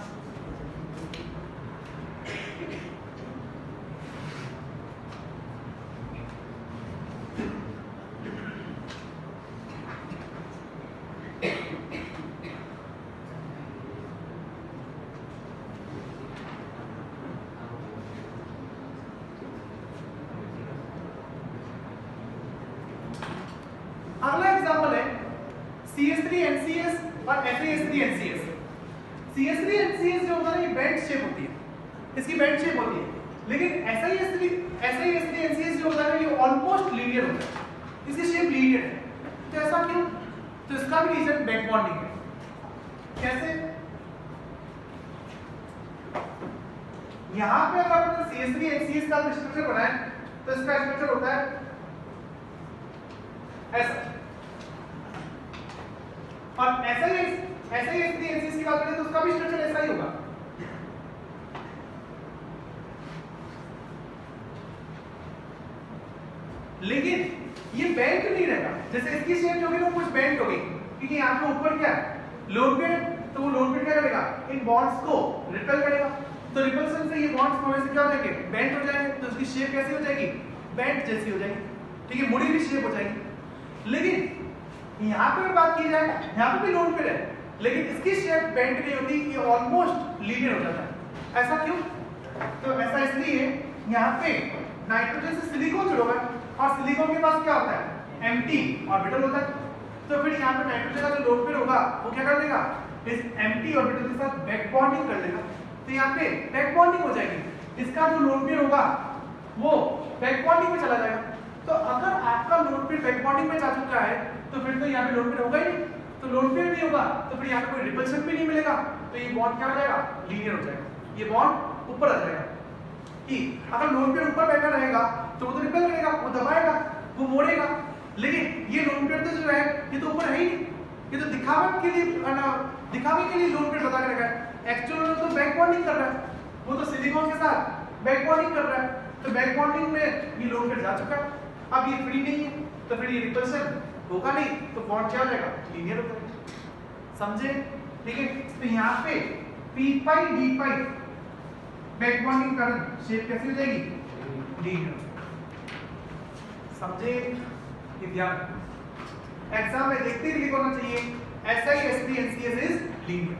अगला एग्जांपल है CH3NCS और FeS3NCS। CH3NCS जो होता है ये बेंड शेप होती है, इसकी बेंड शेप होती है, लेकिन SiSD_NCS जो होता है ये ऑलमोस्ट लीनियर होता है, इसकी शेप लीनियर है। तो ऐसा क्यों? तो इसका भी रीजन बैक बॉन्डिंग है। कैसे? यहां पे अगर अपन CSD_NCS का स्ट्रक्चर बनाए तो इसका स्ट्रक्चर होता है ऐसा, और SiSD_NCS की बात करें तो उसका भी स्ट्रक्चर ऐसा ही होगा। लेकिन ये बेंट नहीं रहेगा, जैसे इसकी शेप जो होगी ना कुछ बेंट होगी, क्योंकि यहाँ पे ऊपर क्या है लोड पे, तो वो लोड पे क्या करेगा इन बॉन्ड्स को रिपेल करेगा, तो रिपल्सन से ये बॉन्ड्स को वैसे क्या हो जाएंगे बेंट हो जाएंगे, तो इसकी शेप कैसी हो जाएगी बेंट जैसी हो जाएगी, ठीक है, मुड़ी हुई शेप हो जाएगी। लेकिन यहाँ पे बात की जाए यहाँ पे भी लोड पे रहे लेकिन इसकी शेप बेंट नहीं होती, ये ऑलमोस्ट लीनियर हो जाता है। ऐसा क्यों? तो ऐसा इसलिए यहाँ पे नाइट्रोजन से सिलिकॉन जुड़ा हुआ है और सिलिकॉन के पास क्या होता है एम्प्टी ऑर्बिटल होता है, तो फिर यहाँ पे नाइट्रोजन का जो लोड पेयर होगा वो क्या कर देगा इस एम्प्टी ऑर्बिटल के साथ बैक बॉन्डिंग कर लेगा, तो यहाँ पे बैक बॉन्डिंग हो जाएगी, इसका जो लोड पेयर होगा वो बैक बॉन्डिंग में चला जाएगा। तो अगर आपका लोड पेयर बैक बॉन्डिंग में जा चुका है तो फिर तो यहाँ पे लोड पेयर होगा ही नहीं, तो लोड पेयर नहीं होगा तो फिर यहाँ पे कोई रिपल्शन भी नहीं मिलेगा, तो ये बॉन्ड क्या हो जाएगा लीनियर हो जाएगा, ये बॉन्ड ऊपर आ जाएगा। कि अगर लोड पेयर ऊपर बैठा रहेगा तो वो तो रिपेल करेगा, वो दबाएगा, वो मोड़ेगा, लेकिन ये लोड पेयर तो जो है ये तो ऊपर है ही नहीं, ये तो दिखावे के लिए लोड पेयर बता के रखा है, एक्चुअल में तो बैक बॉन्डिंग कर रहा है, वो तो सिलिकॉन के साथ बैक बॉन्डिंग कर रहा है, तो बैक बॉन्डिंग में ये लोड पेयर जा चुका है, अब ये फ्री नहीं है तो फिर ये रिपल्सन होगा नहीं, तो बॉन्ड क्या हो जाएगा लीनियर हो जाएगा। समझे? ठीक है, तो यहाँ पे p पाई d पाई बैक बॉन्डिंग कारण शेप कैसी हो जाएगी लीनियर। समझे? ध्यान एग्जाम में देखते ही लिखना चाहिए SiSD_NCS इज लीनियर।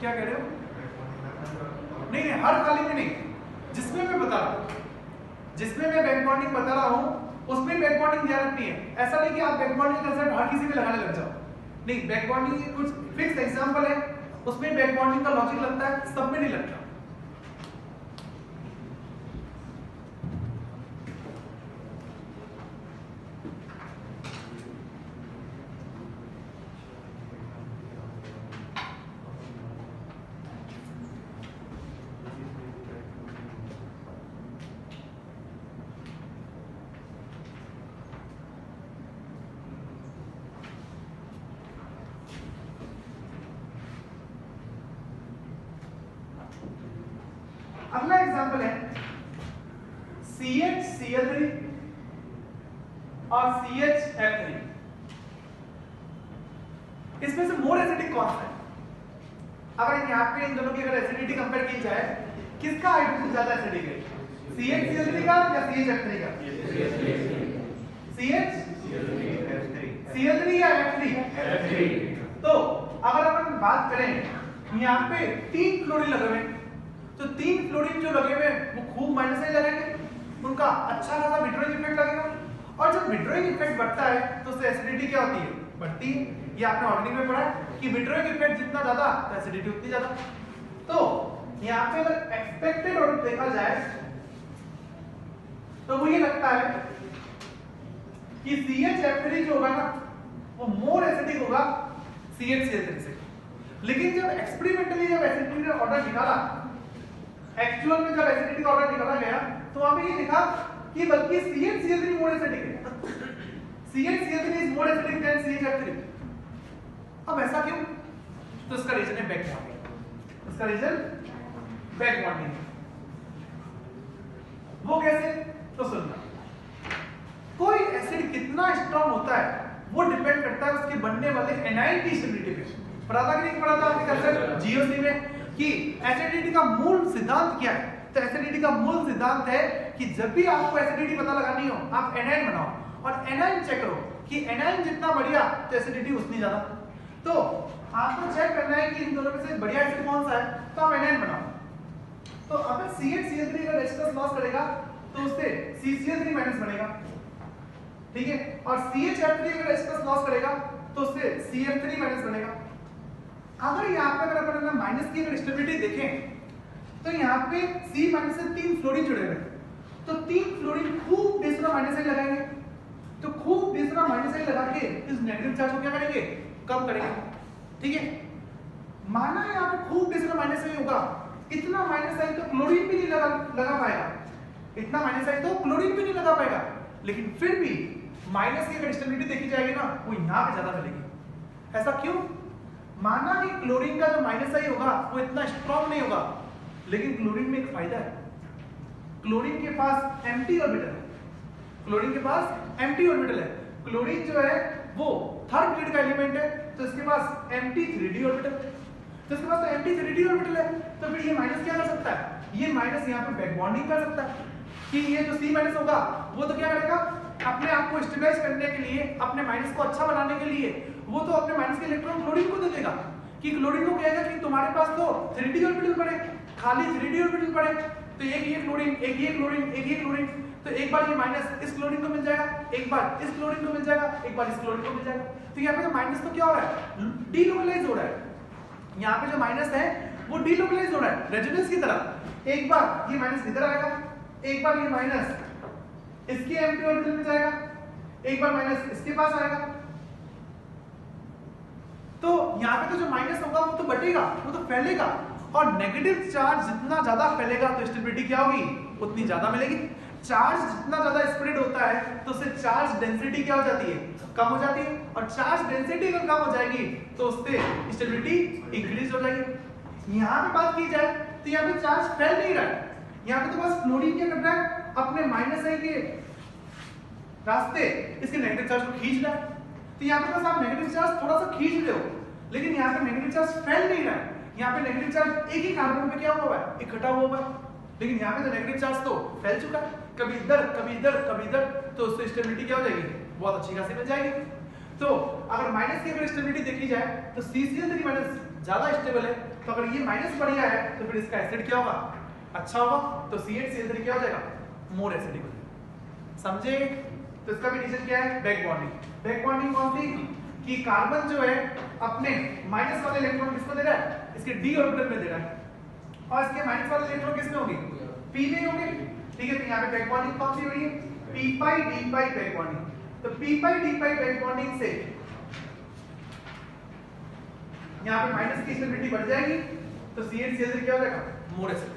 क्या कह रहे हो? नहीं नहीं, हर खाली में नहीं, जिसमें मैं बता रहा हूं, जिसमें मैं बैक बॉन्डिंग बता रहा हूं उसमें बैक बॉन्डिंग ध्यान रखनी है। ऐसा नहीं कि आप बैक बॉन्डिंग का रिजल्ट हर किसी में लगाने लग जाओ, नहीं, बैक बॉन्डिंग की कुछ फिक्स एग्जांपल है, उसमें बैक बॉन्डिंग का लॉजिक लगता है, सब में नहीं लगता। अगला एग्जांपल है CHCl3 और CHF3, इसमें से मोर एसिडिक कौन सा है? अगर यहाँ पे इन दोनों की अगर एसिडिटी कंपेयर की जाए, किसका हाइड्रोजन ज्यादा एसिडिक है, CHCl3 का या CHF3 का? CHCl3 या F3? तो अगर अपन बात करें यहाँ पे 3 फ्लोरीन लगे हुए, तो 3 फ्लोरीन जो लगे हुए वो खूब माइनस से लगेंगे, उनका अच्छा खासा विड्रॉइंग इफेक्ट लगेगा, और जब विड्रॉइंग इफेक्ट बढ़ता है तो उससे एसिडिटी क्या होती है बढ़ती है। ये आपने ऑर्गेनिक में पढ़ा है कि विड्रॉइंग इफेक्ट जितना ज्यादा तो एसिडिटी उतनी ज्यादा। तो यहाँ पे अगर एक्सपेक्टेड और देखा जाए तो वो ये लगता है कि CHF3 जो होगा ना वो मोर एसिडिक होगा CHCl3 से, लेकिन जब एक्सपेरिमेंटली जब एसिडिटी का ऑर्डर निकाला, एक्चुअल में जब एसिडिटी का ऑर्डर निकाला गया तो वहां पे ये लिखा कि बल्कि CHCl3 मोर एसिडिक है, CHCl3 is more acidic then CHF3। अब ऐसा क्यों? तो इसका रीजन है बैक बॉन्डिंग, इसका रीजन बैक बॉन्डिंग। वो कैसे? तो सुनना, कोई एसिड कितना स्ट्रांग होता है वो डिपेंड करता है उसके बनने वाले एनाइन की स्टेबिलिटी पे। पढ़ा था कि नहीं पढ़ा था आपके कंसेप्ट जीओसी में कि एसिडिटी का मूल सिद्धांत क्या है? तो एसिडिटी का मूल सिद्धांत है कि जब भी आपको एसिडिटी पता लगानी हो आप एनाइन बनाओ और एनाइन चेक करो कि एनाइन जितना बढ़िया तो एसिडिटी उतनी ज्यादा। तो आपको चेक करना है कि इन दोनों में से बढ़िया एसिड कौन सा है, तो आप एनाइन बनाओ। तो अगर CH3 अगर H+ लॉस करेगा तो उससे CCl3- बनेगा, ठीक है, और CHF3 अगर H+ लॉस करेगा तो उससे CF3- बनेगा। अगर यहाँ पे अगर अपन माइनस की अगर स्टेबिलिटी देखें तो यहाँ पे C- से 3 फ्लोरीन जुड़े हुए हैं, तो 3 फ्लोरीन खूब दूसरा माइनस लगाएंगे, तो खूब दूसरा माइनस लगा के इस नेगेटिव चार्ज को क्या करेंगे, कम करेंगे, ठीक है। माना यहाँ पे खूब दूसरा माइनस होगा, इतना माइनस आई तो क्लोरीन भी नहीं लगा पाएगा, इतना माइनस आई तो क्लोरीन भी नहीं लगा पाएगा, लेकिन फिर भी माइनस की अगर स्टेबिलिटी देखी जाएगी ना वो यहाँ पे ज्यादा मिलेगी। ऐसा क्यों? माना कि क्लोरीन का जो माइनस आई होगा वो इतना स्ट्रॉन्ग नहीं होगा, लेकिन क्लोरीन में एक फायदा है, क्लोरीन के पास एम्प्टी ऑर्बिटल है, क्लोरीन के पास एम्प्टी ऑर्बिटल है। क्लोरीन जो है वो थर्ड ग्रेड का एलिमेंट है, तो इसके पास एम्प्टी 3d ऑर्बिटल, तो इसके पास तो एम्प्टी 3d ऑर्बिटल है, तो फिर ये माइनस क्या कर सकता है, ये माइनस यहाँ पे बैक बॉन्डिंग कर सकता है कि ये जो C- होगा वो तो क्या करेगा, अपने आप को स्टेबलाइज करने के लिए, अपने माइनस को अच्छा बनाने के लिए वो तो अपने माइनस के इलेक्ट्रॉन क्लोरीन को दे देगा, कि क्लोरीन को कहेगा कि तुम्हारे पास तो 3d ऑर्बिटल पड़े, खाली 3d ऑर्बिटल पड़े, तो एक ये क्लोरीन, एक ये क्लोरीन, एक ये क्लोरीन, तो एक बार ये माइनस इस क्लोरीन को मिल जाएगा, एक बार इस क्लोरीन को मिल जाएगा, एक बार इस क्लोरीन को मिल जाएगा। तो यहाँ पे जो माइनस तो क्या हो रहा है, डीलोकलाइज हो रहा है, यहाँ पे जो माइनस है वो डीलोकलाइज हो रहा है रेजोनेंस की तरह। एक बार ये माइनस इधर आएगा, एक बार ये माइनस इसके एम्प्टी ऑर्बिटल में जाएगा, एक बार माइनस इसके पास आएगा, तो यहाँ पे तो जो माइनस होगा वो तो बटेगा, वो तो फैलेगा, और नेगेटिव चार्ज जितना ज्यादा फैलेगा तो स्टेबिलिटी क्या होगी, उतनी ज्यादा मिलेगी। चार्ज जितना ज्यादा स्प्रेड होता है तो उससे चार्ज डेंसिटी क्या हो जाती है, कम हो जाती है, और चार्ज डेंसिटी अगर कम हो जाएगी तो उससे स्टेबिलिटी इंक्रीज हो जाएगी। यहाँ पे बात की जाए तो यहाँ पे चार्ज फैल नहीं रहा है, यहाँ पे तो बस क्लोरीन क्या कर रहा है, अपने माइनस आई के रास्ते इसके नेगेटिव चार्ज को खींच रहा है। तो यहाँ पे बस आप नेगेटिव चार्ज थोड़ा सा खींच रहे हो, लेकिन यहाँ पे नेगेटिव चार्ज फैल नहीं रहा है, यहाँ पे नेगेटिव चार्ज एक ही कार्बन पे क्या हुआ है, इकट्ठा हुआ है, लेकिन यहाँ पे तो नेगेटिव चार्ज तो फैल चुका है, कभी इधर कभी इधर कभी इधर, तो उससे स्टेबिलिटी क्या हो जाएगी, बहुत अच्छी खासी मिल जाएगी। तो अगर माइनस की अगर स्टेबिलिटी देखी जाए तो CCl3- ज्यादा स्टेबल है, तो अगर ये माइनस बढ़िया है तो फिर इसका एसिड क्या होगा, अच्छा होगा, तो CH3 क्या हो जाएगा, मोर एसिडिक हो जाएगा, समझे। तो इसका भी रीजन क्या है, बैक बॉन्डिंग। बैक बॉन्डिंग कौन सी, कि कार्बन जो है अपने माइनस वाले इलेक्ट्रॉन किसको दे रहा है, इसके d ऑर्बिटल में दे रहा है, और इसके माइनस वाले इलेक्ट्रॉन किसमें होंगे, p में होंगे, ठीक है। तो यहाँ पे बैक बॉन्डिंग कौन सी हो रही है, p pi बैक बॉन्डिंग। तो p pi बैक बॉन्डिंग से यहाँ पे माइनस की स्टेबिलिटी बढ़ जाएगी, तो CH3 क्या हो जाएगा, मोर एसिड।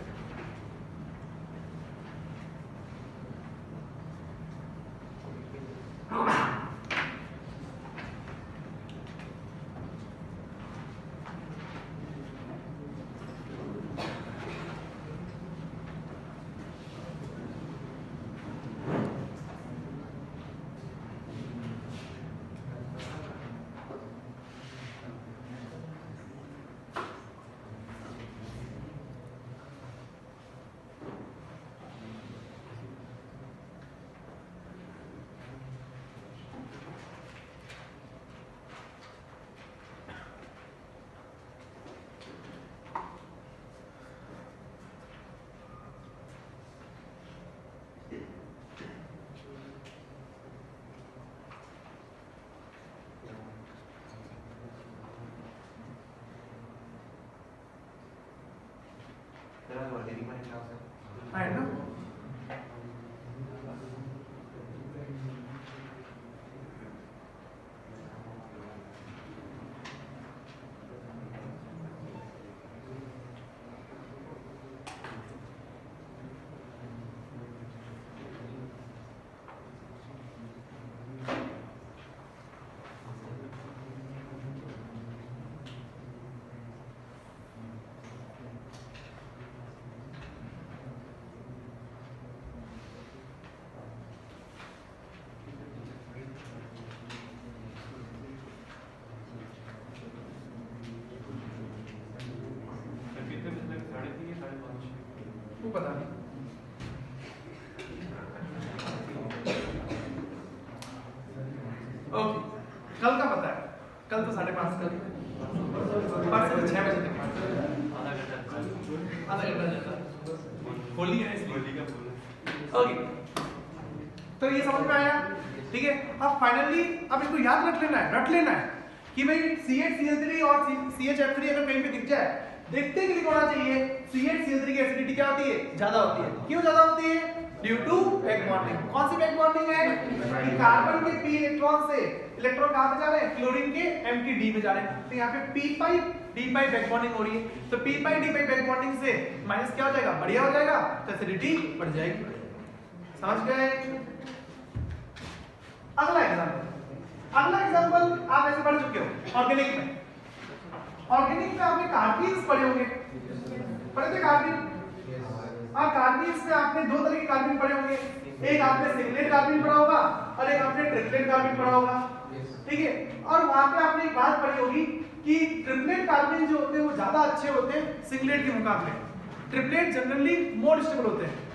है ना, वो पता नहीं। ओके, कल का पता है, कल तो 5:30 कल, परसों 6 बजे तक, आधा घंटा जाता होली है इसलिए। ओके, तो ये समझ में आया, ठीक है। अब फाइनली अब इसको याद रख लेना है कि भाई CH Cl3 और CHF3 अगर कहीं पे दिख जाए, देखते ही होना चाहिए CH Cl3 की एसिडिटी क्या होती है, ज्यादा होती है। क्यों ज्यादा होती है? Due to back bonding. कौन सी बैक बॉन्डिंग है? कि कार्बन के p इलेक्ट्रॉन से इलेक्ट्रॉन कहां पे जा रहे हैं? क्लोरीन के empty d में जा रहे हैं। तो यहाँ पे p5 d5 बैक बॉन्डिंग हो रही है। तो p5 d5 बैक बॉन्डिंग से माइनस क्या हो जाएगा? बढ़िया हो जाएगा, तो एसिडिटी बढ़ जाएगी। समझ गए? अगला एग्जांपल आप ऐसे पढ़ चुके हो ऑर्गेनिक में। ऑर्गेनिक में आपने कार्बीन्स पढ़े होंगे, पढ़े थे कार्बीन? हाँ, कार्बीन्स में आपने दो तरह के कार्बीन पढ़े होंगे, एक आपने सिंगलेट कार्बीन पढ़ा होगा और एक आपने ट्रिपलेट कार्बीन पढ़ा होगा, ठीक है। और वहां पे आपने एक बात पढ़ी होगी कि ट्रिपलेट कार्बीन जो होते हैं वो ज्यादा अच्छे होते हैं सिंगलेट के मुकाबले। ट्रिपलेट जनरली मोर स्टेबल होते हैं।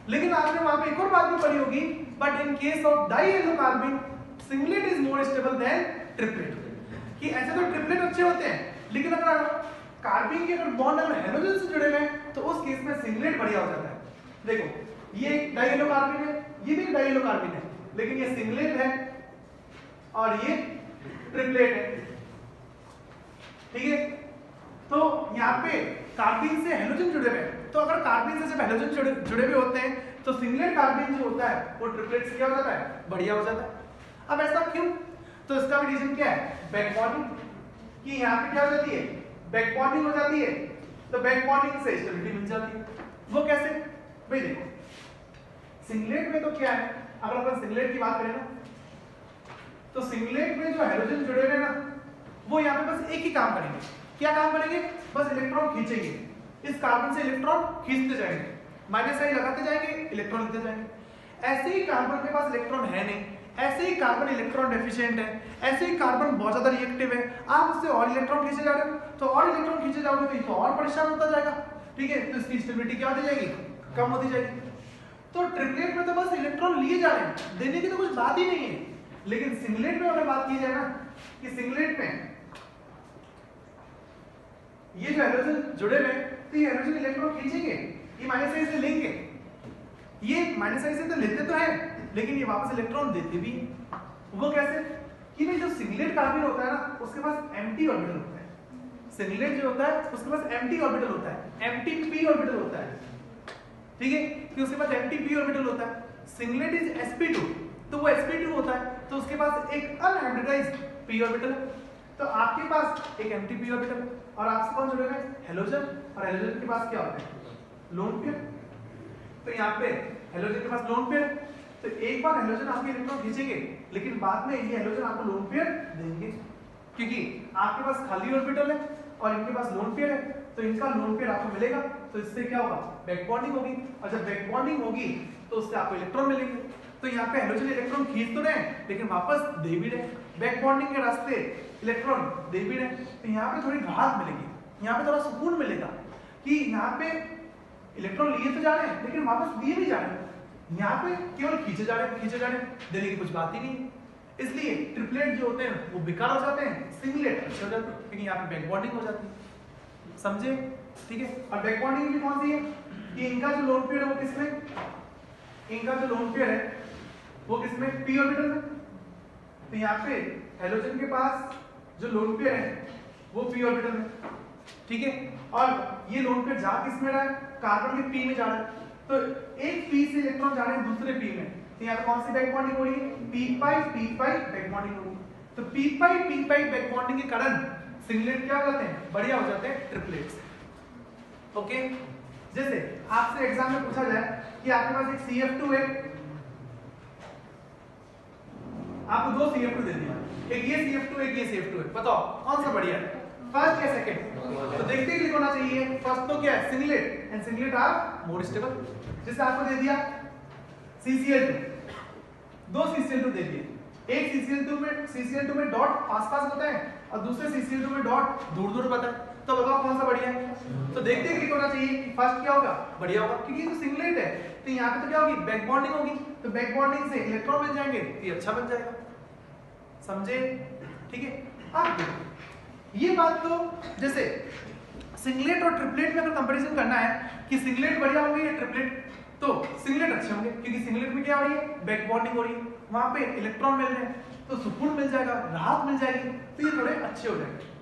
लेकिन आपने वहां पे एक और बात भी पढ़ी होगी, but in case of dihalocarbene singlet is more stable than triplet. कि ऐसे तो ट्रिपलेट अच्छे होते हैं, लेकिन अगर कार्बीन के अगर बॉन्ड अगर हेलोजन से जुड़े हुए हैं तो उस केस में सिंगलेट बढ़िया हो जाता है। देखो ये एक डाई येलो कार्बीन है, ये भी डाई येलो कार्बीन है, लेकिन ये सिंगलेट है और ये ट्रिपलेट है, ठीक है। तो यहाँ पे कार्बीन से हेलोजन जुड़े हुए हैं, तो अगर कार्बीन से जब हेलोजन जुड़े हुए होते हैं तो सिंगलेट कार्बीन जो होता है वो ट्रिपलेट से क्या हो जाता है? बढ़िया हो जाता है। अब ऐसा क्यों? तो इसका भी रीजन क्या है? Back bonding. कि यहाँ पे क्या हो जाती है? बैक बॉन्डिंग हो जाती है, तो बैक बॉन्डिंग से स्टेबिलिटी मिल जाती है। वो कैसे? भाई देखो, सिंगलेट में तो क्या है, अगर अपन सिंगलेट की बात करें ना, तो सिंगलेट में जो हेलोजन जुड़े हुए हैं ना, वो यहाँ पे बस एक ही काम करेंगे। क्या काम करेंगे? बस इलेक्ट्रॉन खींचेंगे, इस कार्बन से इलेक्ट्रॉन खींचते जाएंगे, माइनस साइन लगाते जाएंगे, इलेक्ट्रॉन लेते जाएंगे। ऐसे ही कार्बन के पास इलेक्ट्रॉन है नहीं, ऐसे ही कार्बन इलेक्ट्रॉन डेफिशिएंट है, ऐसे ही कार्बन बहुत ज्यादा रिएक्टिव है, आप उससे और इलेक्ट्रॉन खींचे जा रहे हो, तो और इलेक्ट्रॉन खींचे जाओगे तो ये तो और परेशान होता जाएगा, ठीक है। तो इसकी स्टेबिलिटी क्या होती जाएगी? कम होती जाएगी। तो ट्रिपलेट में तो बस इलेक्ट्रॉन लिए जा रहे हैं, देने की तो कुछ बात ही नहीं है। लेकिन सिंगलेट में अगर बात की जाए ना, कि सिंगलेट में ये जो हेलोजन जुड़े हुए हैं, तो ये हेलोजन इलेक्ट्रॉन खींचेंगे, ये माइनस साइन से लेंगे, ये माइनस साइन से तो लेते तो है, लेकिन ये वापस इलेक्ट्रॉन देते भी हैं। वो कैसे? कि भाई जो सिंगलेट कार्बन होता है ना, उसके पास एम्प्टी ऑर्बिटल होता है। सिंगलेट जो होता है उसके पास एम्प्टी ऑर्बिटल होता है, एम्प्टी p ऑर्बिटल होता है, ठीक है। कि उसके पास एम्प्टी p ऑर्बिटल होता है। सिंगलेट इज sp2, तो वो sp2 होता है, तो उसके पास एक अनहाइब्रिडाइज्ड p ऑर्बिटल है। तो आपके पास एक एम्प्टी p ऑर्बिटल है और आपसे कौन जुड़े हुए हैं? हेलोजन। और हेलोजन के पास क्या होता है? Lone pair. तो यहाँ पे हेलोजन के पास लोन पेयर, तो एक बार हेलोजन आपके इलेक्ट्रॉन खींचेंगे, लेकिन बाद में ये हेलोजन आपको लोन पेयर देंगे, क्योंकि आपके पास खाली ऑर्बिटल है और इनके पास लोन पेयर है, तो इनका लोन पेयर आपको मिलेगा। तो इससे क्या होगा? बैक बॉन्डिंग होगी, और जब बैक बॉन्डिंग होगी तो उससे आपको इलेक्ट्रॉन मिलेंगे। तो यहाँ पे हेलोजन इलेक्ट्रॉन खींच तो रहे हैं, लेकिन वापस दे भी रहे, बैक बॉन्डिंग के रास्ते इलेक्ट्रॉन दे भी रहे। तो यहाँ पे थोड़ी राहत मिलेगी, यहाँ पे थोड़ा सुकून मिलेगा कि यहाँ पे इलेक्ट्रॉन लिए तो जा रहे हैं, लेकिन वापस दिए भी जा रहे हैं। यहाँ पे केवल खींचे जा रहे हैं, देने की कुछ बात ही नहीं। इसलिए ट्रिपलेट जो होते हैं वो बेकार हो जाते हैं, सिंगलेट अच्छे हो जाते हैं, क्योंकि यहाँ पे बैक बॉन्डिंग हो जाती है। समझे? ठीक है। और बैक बॉन्डिंग भी कौन सी है? कि इनका जो लोन पेयर है वो किसमें? इनका जो लोन पेयर है वो किसमें? p ऑर्बिटल में। तो यहाँ पे हेलोजन के पास जो लोन पेयर है वो p ऑर्बिटल में, ठीक है। और ये लोन पेयर जा किस में रहा है? कार्बन के p में जा रहा है। तो एक p से इलेक्ट्रॉन जा रहे हैं दूसरे p में, तो यहाँ पे कौन सी बैक बॉन्डिंग हो रही है? p5 बैक बॉन्डिंग होगी। तो p5 बैक बॉन्डिंग के कारण सिंगलेट क्या हो जाते हैं? बढ़िया हो जाते हैं ट्रिपलेट्स। ओके। जैसे आपसे एग्जाम में पूछा जाए कि आपके पास एक CF2 है, आपको दो CF2 दे दिया, एक ये CF2 एक ये CF2 है, बताओ कौन सा बढ़िया है? फर्स्ट या सेकंड? तो देखते ही होना चाहिए फर्स्ट तो क्या है? Singlet, and singlet are more stable. जैसे आपको दे दिया CCl2, दो CCl2 दे दिए, एक CCl2 में डॉट पास पास होता है और दूसरे CCl2 में डॉट दूर दूर पता है, तो बताओ कौन सा बढ़िया है? तो देखते हैं होना चाहिए कि फर्स्ट क्या होगा, बढ़िया होगा, क्योंकि ये तो सिंगलेट है। तो यहाँ पे तो क्या होगी, बैक बॉन्डिंग होगी, तो बैक बॉन्डिंग से इलेक्ट्रॉन मिल जाएंगे, तो ये अच्छा बन जाएगा। समझे? ठीक है। अब ये बात तो जैसे सिंगलेट और ट्रिपलेट में अगर कंपैरिजन करना है कि सिंगलेट बढ़िया होंगे या ट्रिपलेट, तो सिंगलेट अच्छे होंगे, क्योंकि सिंगलेट में क्या हो रही है, बैक बॉन्डिंग हो रही है, वहां पे इलेक्ट्रॉन मिल रहे हैं, तो सुकून मिल जाएगा, राहत मिल जाएगी, तो ये थोड़े अच्छे हो जाएंगे।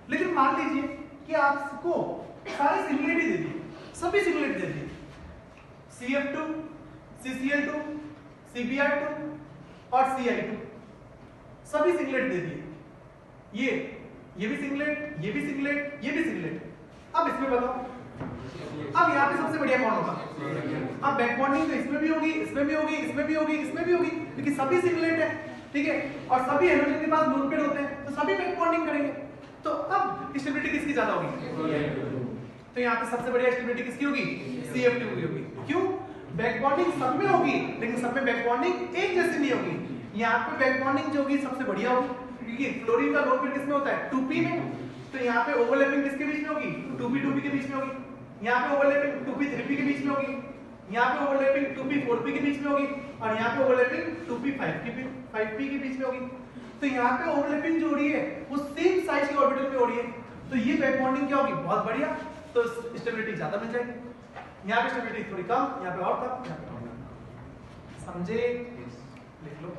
लेकिन मान लीजिए कि आपको सारे सिंगलेट ही दे दिए, सभी सिंगलेट दे दिए, CF2, CCl2, CBr2 और CI2, सभी सिंगलेट दे दिए, ये भी सिंगलेट, ये भी सिंगलेट, ये भी सिंगलेट। अब इसमें बताओ, अब यहाँ पे सबसे बढ़िया कौन होगा? अब बैक बॉन्डिंग तो इसमें भी होगी, इसमें भी होगी, इसमें भी होगी, इसमें भी होगी, क्योंकि सभी सिंगलेट है, ठीक है, और सभी हाइड्रोजन के पास लोन पेयर होते हैं, तो सभी बैक बॉन्डिंग करेंगे। तो अब स्टेबिलिटी किसकी ज्यादा होगी? तो यहाँ पे सबसे बढ़िया स्टेबिलिटी किसकी होगी? CF2 की होगी। क्यों? बैक बॉन्डिंग सब में होगी, लेकिन सब में बैक बॉन्डिंग एक जैसी नहीं होगी। यहाँ पे बैक बॉन्डिंग जो होगी सबसे बढ़िया होगी, क्योंकि क्लोरीन का लोन पेयर किसमें होता है? 2p में, तो यहाँ पे ओवरलैपिंग किसके बीच में होगी? 2p के बीच में होगी। यहाँ पे ओवरलैपिंग 2p 3p के बीच में होगी, यहाँ पे ओवरलैपिंग 2p 4p के बीच में होगी, और यहाँ पे ओवरलैपिंग 2p 5p के बीच में होगी। तो यहाँ पे ओवरलैपिंग जो हो रही है वो सेम साइज के ऑर्बिटल पे हो रही है, तो ये बैक बॉन्डिंग क्या होगी? बहुत बढ़िया, तो स्टेबिलिटी ज्यादा मिल जाएगी। यहाँ पे स्टेबिलिटी थोड़ी कम, यहाँ पे और कम, यहाँ पे और कम। समझे? लिख लो।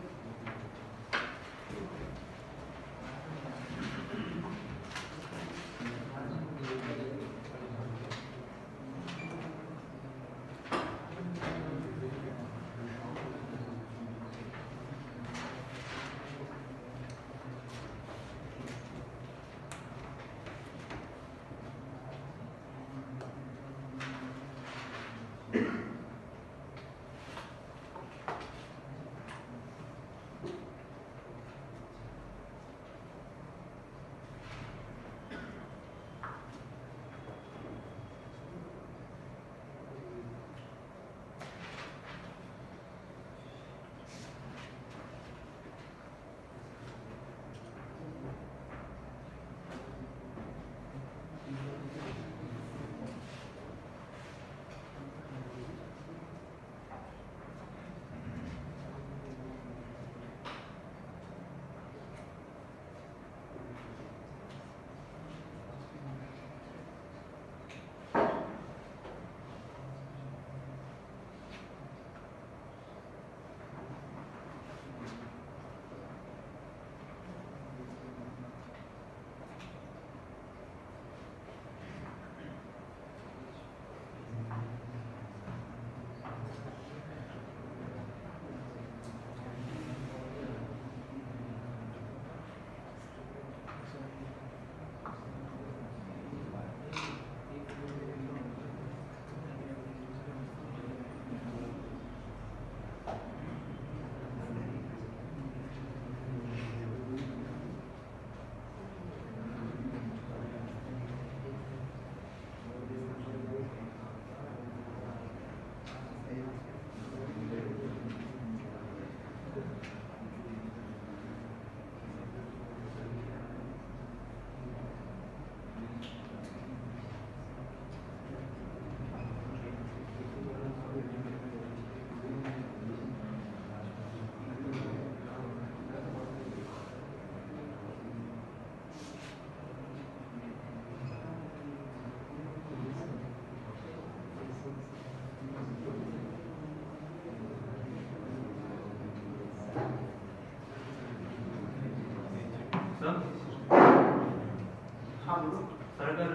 सर अगर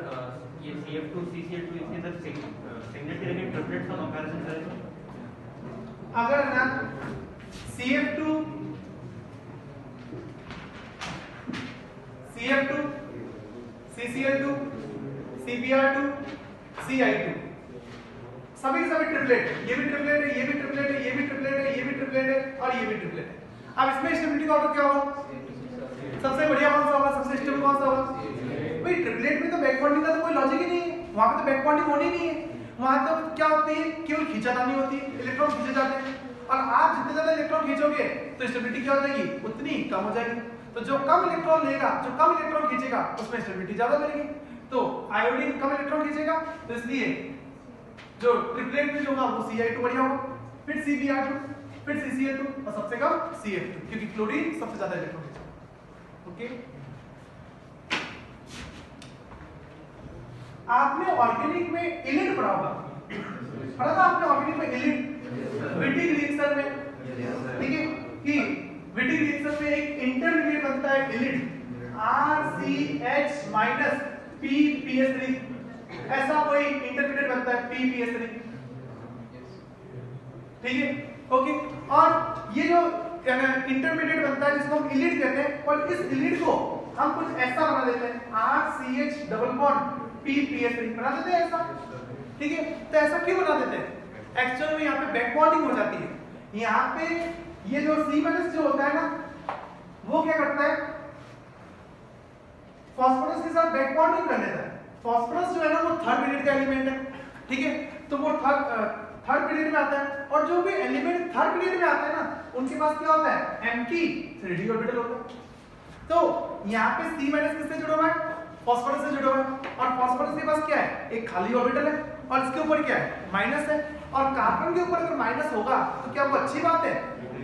ये CF2 CCl2 इसके अंदर सिंगलेट के ट्रिपलेट का कंपैरिजन करें तो
अगर ना CF2 CCl2 CBr2 CI2 सभी ट्रिपलेट, ये भी ट्रिपलेट है, ये भी ट्रिपलेट है, ये भी ट्रिपलेट है, ये भी ट्रिपलेट है और ये भी ट्रिपलेट है। अब इसमें स्टेबिलिटी का ऑर्डर क्या होगा? सबसे बढ़िया कौन सा होगा? सबसे स्टेबल कौन सा होगा? भाई ट्रिपलेट में तो बैक बॉन्डिंग का तो कोई लॉजिक ही नहीं है, वहां पे तो बैक बॉन्डिंग होनी नहीं है, वहां तो क्या होती है, केवल खींचातानी होती है, इलेक्ट्रॉन खींचे जाते हैं, और आप जितने ज्यादा इलेक्ट्रॉन खींचोगे तो स्टेबिलिटी क्या हो जाएगी? उतनी कम हो जाएगी। तो जो कम इलेक्ट्रॉन लेगा, जो कम इलेक्ट्रॉन खींचेगा, उसमें स्टेबिलिटी ज्यादा मिलेगी। तो आयोडीन कम इलेक्ट्रॉन खींचेगा, तो इसलिए जो ट्रिपलेट में जो होगा वो Ci2 बढ़िया होगा, फिर Cbr2, फिर CCl2 और सबसे कम Cl2, क्योंकि क्लोरीन सबसे ज्यादा इलेक्ट्रॉन खींचेगा। ओके, आपने ऑर्गेनिक में इलिड पढ़ा होगा, पढ़ा था आपने ऑर्गेनिक में इलिड विटिक रिएक्शन में, ठीक है, कि विटिक रिएक्शन में एक इंटरमीडिएट बनता है इलिड RCH माइनस PPS3, ऐसा कोई इंटरमीडिएट बनता है PPS3, ठीक है। ओके, और ये जो इंटरमीडिएट बनता है जिसको हम इलिड कहते हैं, और इस इलिड को हम कुछ ऐसा बना देते हैं RCH डबल बॉन्ड PPS3 बना देते हैं ऐसा, ठीक है। तो ऐसा क्यों बना देते हैं? एक्चुअल में यहाँ पे बैक बॉन्डिंग हो जाती है, यहाँ पे ये जो C- जो होता है ना, वो क्या करता है, फास्फोरस के साथ बैक बॉन्डिंग कर लेता है। फास्फोरस जो है ना वो थर्ड पीरियड का एलिमेंट है, ठीक है, तो वो थर्ड पीरियड में आता है, और जो भी एलिमेंट थर्ड पीरियड में आता है ना, उनके पास क्या होता है, एम्प्टी 3d ऑर्बिटल होता है। तो यहाँ पे C- किससे जुड़ा हुआ है, फास्फोरस से जुड़ा हुआ है, और फास्फोरस के पास क्या है, एक खाली ऑर्बिटल है, और इसके ऊपर क्या है, माइनस है, और कार्बन के ऊपर अगर माइनस होगा तो क्या वो अच्छी बात है?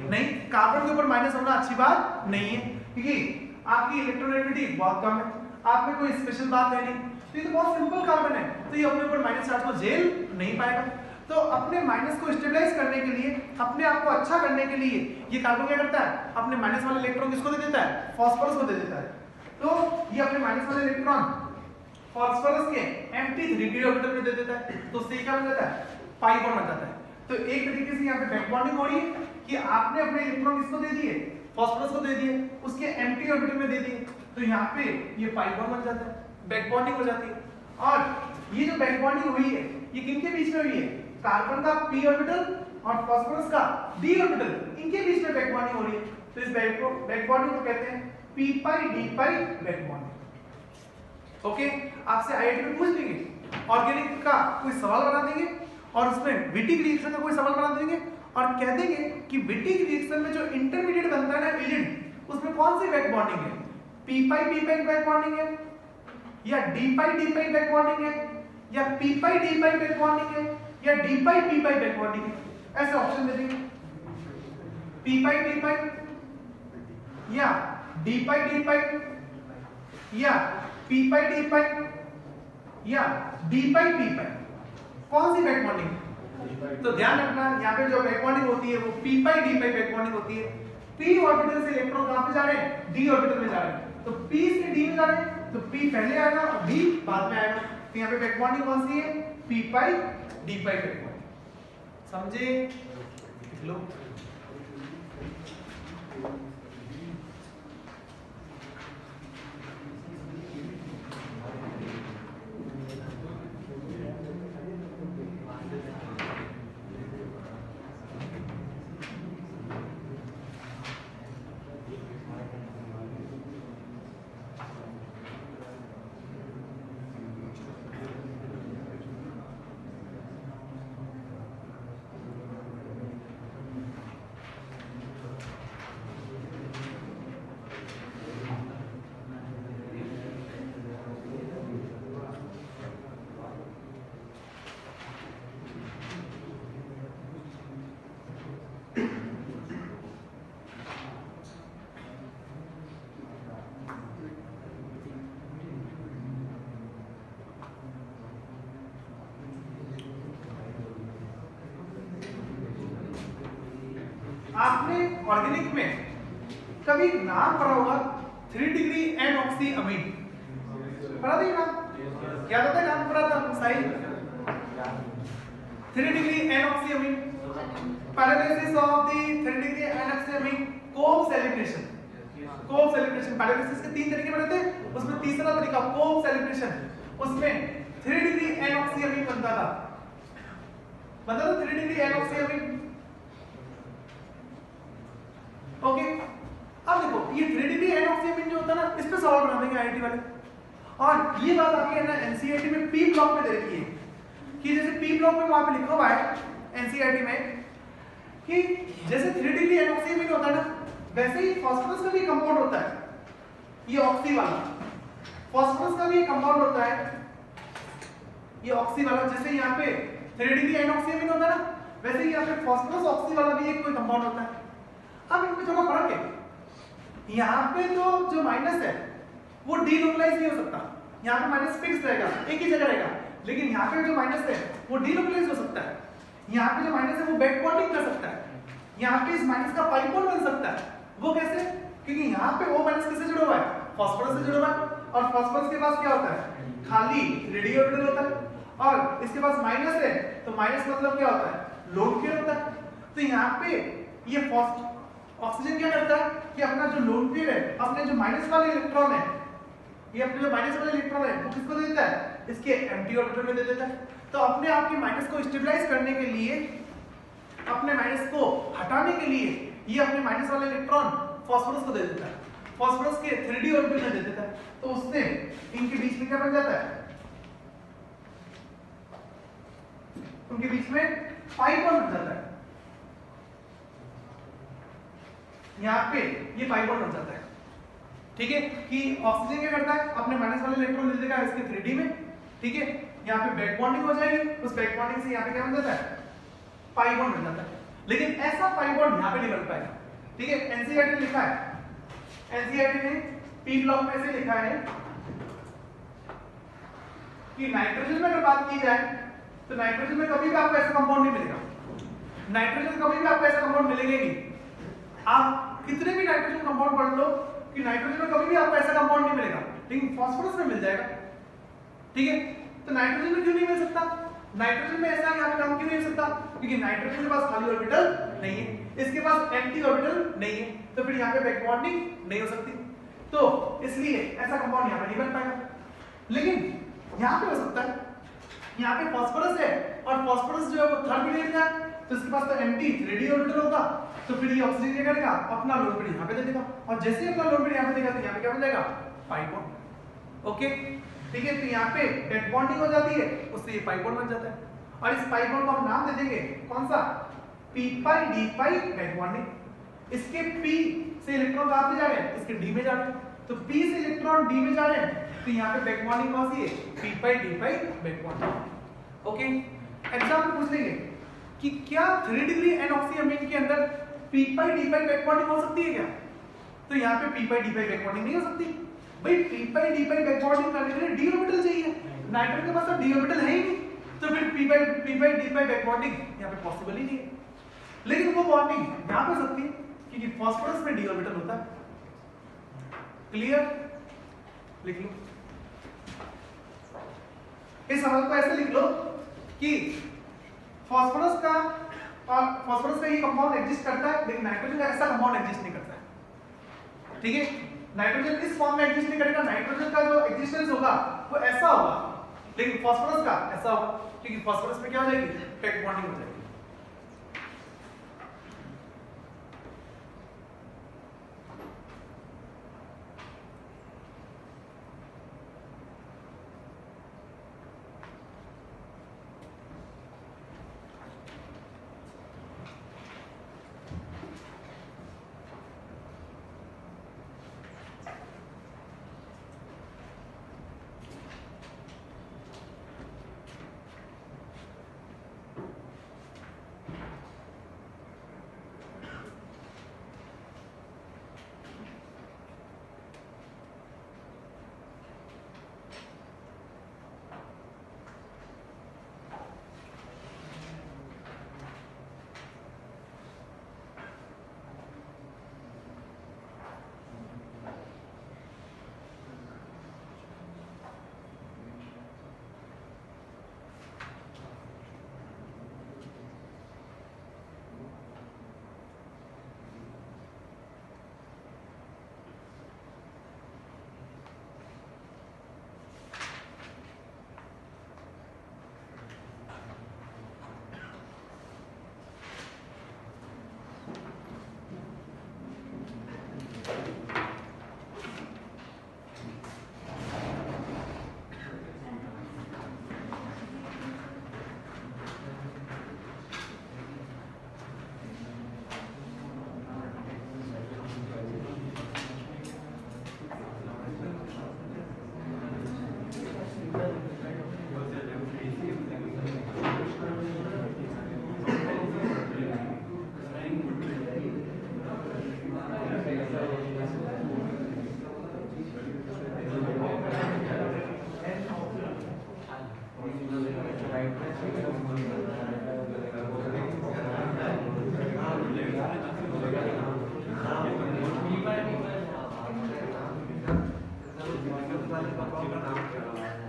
नहीं, कार्बन के ऊपर माइनस होना अच्छी बात नहीं है, क्योंकि आपकी इलेक्ट्रोनेगेटिविटी बहुत कम है, आप में कोई स्पेशल बात है नहीं, तो ये तो बहुत सिंपल कार्बन है, तो ये अपने ऊपर माइनस चार्ज को झेल नहीं पाएगा। तो अपने माइनस को स्टेबलाइज करने के लिए, अपने आप को अच्छा करने के लिए ये कार्बन क्या करता है, अपने माइनस वाले इलेक्ट्रॉन किसको दे देता है, फास्फोरस को दे देता है। तो ये अपने माइनस वाले इलेक्ट्रॉन फास्फोरस के एम्प्टी 3d ऑर्बिटल में दे देता है, तो उससे क्या बन जाता है, पाई बॉन्ड बन जाता है। तो एक तरीके से यहाँ पे बैक बॉन्डिंग हो रही है कि आपने अपने इलेक्ट्रॉन किसको दे दिए, फास्फोरस को दे दिए, उसके एम्प्टी ऑर्बिटल में दे दिए, तो यहाँ पे ये पाई बॉन्ड बन जाता है, बैक बॉन्डिंग हो जाती है। और ये जो बैक बॉन्डिंग हुई है, ये किनके बीच में हुई है, कार्बन का p ऑर्बिटल और फास्फोरस का d ऑर्बिटल, इनके बीच में बैक बॉन्डिंग हो रही है। तो इस बैक बॉन्डिंग को कहते हैं p pi d pi back bonding. Okay, आपसे आईआईटी में पूछ देंगे ऑर्गेनिक का कोई सवाल बना देंगे, और उसमें विटिक रिएक्शन का कोई सवाल बना देंगे, और कह देंगे कि विटिक रिएक्शन में जो इंटरमीडिएट बनता है ना इलिड, उसमें कौन सी बैक बॉन्डिंग है, p pi बैक बॉन्डिंग है, या d pi बैक बॉन्डिंग है, या p pi बैक बॉन्डिंग है, या d pi बैक बॉन्डिंग है, ऐसे ऑप्शन दे देंगे, p pi या d pi या p pi या d pi, कौन सी बैक बॉन्डिंग है? तो ध्यान रखना, यहाँ पे जो बैक बॉन्डिंग होती है वो p pi d pi back bonding होती है। p ऑर्बिटल से इलेक्ट्रॉन कहां पे जा रहे हैं, d ऑर्बिटल में जा रहे हैं, तो p से d में जा रहे हैं, तो p पहले आएगा और d बाद में आएगा। तो यहाँ पे बैक बॉन्डिंग कौन सी है, p pi d pi back bonding, समझे? लिख लो। आपने ऑर्गेनिक में कभी नाम पढ़ा होगा 3 डिग्री एनऑक्सी अमीन, पढ़ा था नाम, क्या था नाम पढ़ा था साहिल, 3 डिग्री एनऑक्सी amine, pyrolysis of the 3 degree एनऑक्सी amine, Cope celebration. Cope celebration pyrolysis के 3 तरीके बने थे, उसमें तीसरा तरीका कोब सेलिब्रेशन, उसमें 3 डिग्री एनऑक्सी अमीन बनता था, मतलब 3 डिग्री एनऑक्सी अमीन। ओके, अब देखो ये 3 डिग्री एनऑक्सी अमीन जो होता है ना, इस पे सवाल बना देंगे आईआईटी वाले। और ये बात आपके है ना एनसीईआरटी में पी ब्लॉक में दे रखी है कि जैसे पी ब्लॉक में वहां पे लिखा हुआ है एनसीईआरटी में कि जैसे 3 डिग्री एनऑक्सी अमीन होता है ना, वैसे ही फास्फोरस का भी कंपाउंड होता है, ये ऑक्सी वाला, फास्फोरस का भी एक कंपाउंड होता है ये ऑक्सी वाला, जैसे यहाँ पे 3 डिग्री एनऑक्सियामिन होता है ना, वैसे ही यहाँ पे फास्फोरस ऑक्सी वाला भी एक कोई कंपाउंड होता है। अब इनमें थोड़ा फर्क है, यहाँ पे तो जो माइनस है वो डीलोकलाइज नहीं हो सकता, यहाँ पे माइनस फिक्स रहेगा, एक ही जगह रहेगा, लेकिन यहाँ पे जो माइनस है वो डीलोकलाइज हो सकता है। यहाँ पे जो माइनस है वो बैक बॉन्डिंग कर सकता है, यहाँ पे इस माइनस का पाई बॉन्ड बन सकता है। वो कैसे? क्योंकि यहाँ पे O माइनस किससे जुड़ा हुआ है? फास्फोरस से जुड़ा हुआ है, और फास्फोरस के पास क्या होता है? खाली रेडियो ऑर्बिटल होता है, और इसके पास माइनस है, तो माइनस मतलब क्या होता है? लोन पेयर होता है। तो यहाँ पे ये ऑक्सीजन क्या करता है कि अपना जो लोन पेयर है, अपने जो माइनस वाले इलेक्ट्रॉन है, ये अपने जो माइनस वाले इलेक्ट्रॉन है वो किसको दे देता है? इसके एम्प्टी ऑर्बिटल में दे देता है। तो अपने आप के माइनस को स्टेबलाइज करने के लिए, अपने माइनस को हटाने के लिए ये अपने माइनस वाले इलेक्ट्रॉन फास्फोरस को दे देता है, फास्फोरस के 3D ऑर्बिटल में दे देता है। तो उससे इनके बीच में क्या बन जाता है? उनके बीच में पाई बॉन्ड बन जाता है। यहाँ पे ये पाई बॉन्ड बन जाता है, ठीक है, कि ऑक्सीजन क्या करता है? अपने माइनस वाले इलेक्ट्रॉन ले लेगा इसके 3D में, ठीक है, यहाँ पे बैक बॉन्डिंग हो जाएगी, उस बैक बॉन्डिंग से यहाँ पे क्या बन जाता है? पाई बॉन्ड बन जाता है। लेकिन ऐसा पाई बॉन्ड यहाँ पे नहीं बन पाएगा, ठीक है। एनसीईआरटी लिखा है, एनसीईआरटी ने पी ब्लॉक में से लिखा है कि नाइट्रोजन में अगर बात की जाए तो नाइट्रोजन में कभी भी आपको ऐसा कंपाउंड नहीं मिलेगा। नाइट्रोजन कभी भी आपको ऐसा कंपाउंड मिलेगा नहीं। आप कितने भी नाइट्रोजन कंपाउंड पढ़ लो कि नाइट्रोजन में कभी भी आपको ऐसा कंपाउंड नहीं मिलेगा, लेकिन फास्फोरस में मिल जाएगा, ठीक है। तो नाइट्रोजन में क्यों नहीं मिल सकता? नाइट्रोजन में ऐसा यहाँ पे काम क्यों नहीं हो सकता? क्योंकि नाइट्रोजन के पास खाली ऑर्बिटल नहीं है, इसके पास एम्प्टी ऑर्बिटल नहीं है, तो फिर यहाँ पे बैक बॉन्डिंग नहीं हो सकती, तो इसलिए ऐसा कंपाउंड यहाँ पे नहीं बन पाएगा। लेकिन यहाँ पे हो सकता है, यहाँ पे फास्फोरस है और फास्फोरस जो है वो 3rd पीरियड का है, तो इसके पास तो एम्प्टी रेडियो ऑर्बिटल होगा, तो फिर ये ऑक्सीजन क्या करेगा? अपना लोन पेयर यहाँ पे दे देगा, और जैसे ही अपना लोन पेयर यहाँ पे देगा तो यहाँ पे क्या बन जाएगा? Pi bond. ओके, ठीक है। तो यहाँ पे बैक बॉन्डिंग हो जाती है, उससे ये पाई बॉन्ड बन जाता है, और इस पाई बॉन्ड को हम नाम दे देंगे कौन सा? p पाई d पाई बैक बॉन्डिंग। इसके p से इलेक्ट्रॉन कहां पे जा रहे हैं? इसके d में जा रहे हैं, तो p से इलेक्ट्रॉन d में जा रहे हैं, तो यहाँ पे बैक बॉन्डिंग कौन सी है? p पाई d पाई बैक बॉन्डिंग। ओके, एग्जाम में पूछ लेंगे कि क्या 3 डिग्री एनऑक्सियामिन के अंदर p पाई d पाई बैक बॉन्डिंग हो सकती है क्या? तो यहाँ पे p पाई d पाई बैक बॉन्डिंग नहीं हो सकती भाई। p पाई d पाई बैक बॉन्डिंग करने के लिए d ऑर्बिटल चाहिए, नाइट्रोजन के पास तो d ऑर्बिटल है ही नहीं, तो फिर p पाई d पाई बैक बॉन्डिंग यहाँ पे पॉसिबल ही नहीं है। लेकिन वो बॉन्डिंग यहाँ पे हो सकती है क्योंकि फास्फोरस में d ऑर्बिटल होता है। क्लियर? लिख लो इस सवाल को, ऐसे लिख लो कि फास्फोरस का ये कंपाउंड एग्जिस्ट करता है, लेकिन नाइट्रोजन का ऐसा कंपाउंड एग्जिस्ट नहीं करता है, ठीक है। नाइट्रोजन इस फॉर्म में एग्जिस्ट नहीं करेगा, नाइट्रोजन का जो एग्जिस्टेंस होगा वो ऐसा होगा, लेकिन फास्फोरस का ऐसा होगा, क्योंकि फास्फोरस में क्या हो जाएगी? बैक बॉन्डिंग हो जाएगी।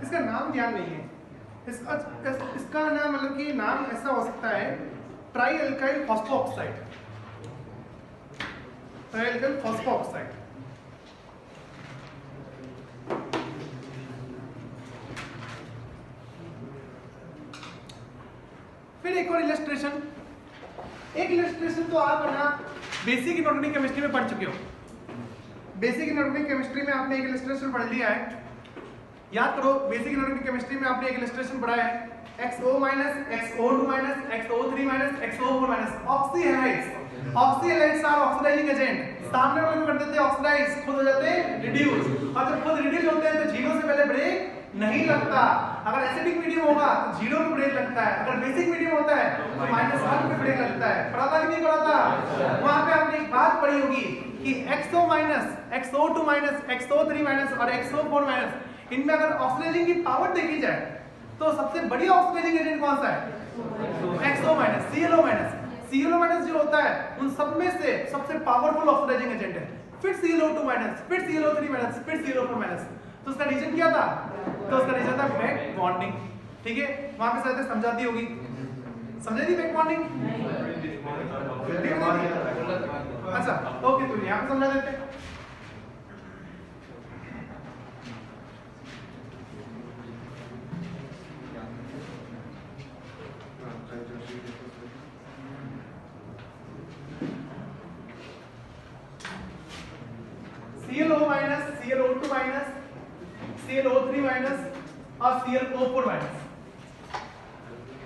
इसका नाम ध्यान नहीं है, इसका नाम मतलब कि नाम ऐसा हो सकता है ट्राई अल्काइल फॉस्फोऑक्साइड, ट्राई अल्काइल फॉस्फोऑक्साइड। फिर एक और इलस्ट्रेशन, एक इलस्ट्रेशन तो आप है ना बेसिक इनऑर्गेनिक केमिस्ट्री में पढ़ चुके हो। बेसिक इनऑर्गेनिक केमिस्ट्री में आपने एक इलस्ट्रेशन पढ़ लिया है, याद करो। बेसिक इनऑर्गेनिक केमिस्ट्री में आपने एक इलस्ट्रेशन पढ़ा है, XO minus, XO2 minus, XO3 minus, XO4 minus, oxyhalides. Oxyhalides are oxidising agent. सामने वाले को कर देते हैं ऑक्सीडाइज, खुद हो जाते हैं रिड्यूस, और जब खुद रिड्यूस होते हैं तो जीरो से पहले ब्रेक नहीं लगता। अगर एसिडिक मीडियम होगा तो जीरो पे ब्रेक लगता है, अगर बेसिक मीडियम होता है तो -1 पे ब्रेक लगता है। पढ़ा था कि नहीं पढ़ा था? वहां पे आपने एक बात पढ़ी होगी कि XO minus, XO2 minus, XO3 minus और XO4 माइनस, इनमें अगर ऑक्सीडाइजिंग की पावर देखी जाए तो सबसे बढ़िया ऑक्सीडाइजिंग एजेंट कौन सा है? XO minus, ClO minus. ClO minus जो होता है उन सब में से सबसे पावरफुल ऑक्सीडाइजिंग एजेंट है। फिर ClO2 माइनस, फिर ClO3 माइनस, फिर ClO4 माइनस। तो उसका रीजन क्या था? तो उसका रीजन था बैक बॉन्डिंग। ठीक है, वहां पे शायद समझाती होगी, समझे थी बैक बॉन्डिंग? अच्छा ओके, तो यहाँ पे समझा देते हैं। ClO minus, ClO2 minus, ClO3 minus और ClO4 माइनस,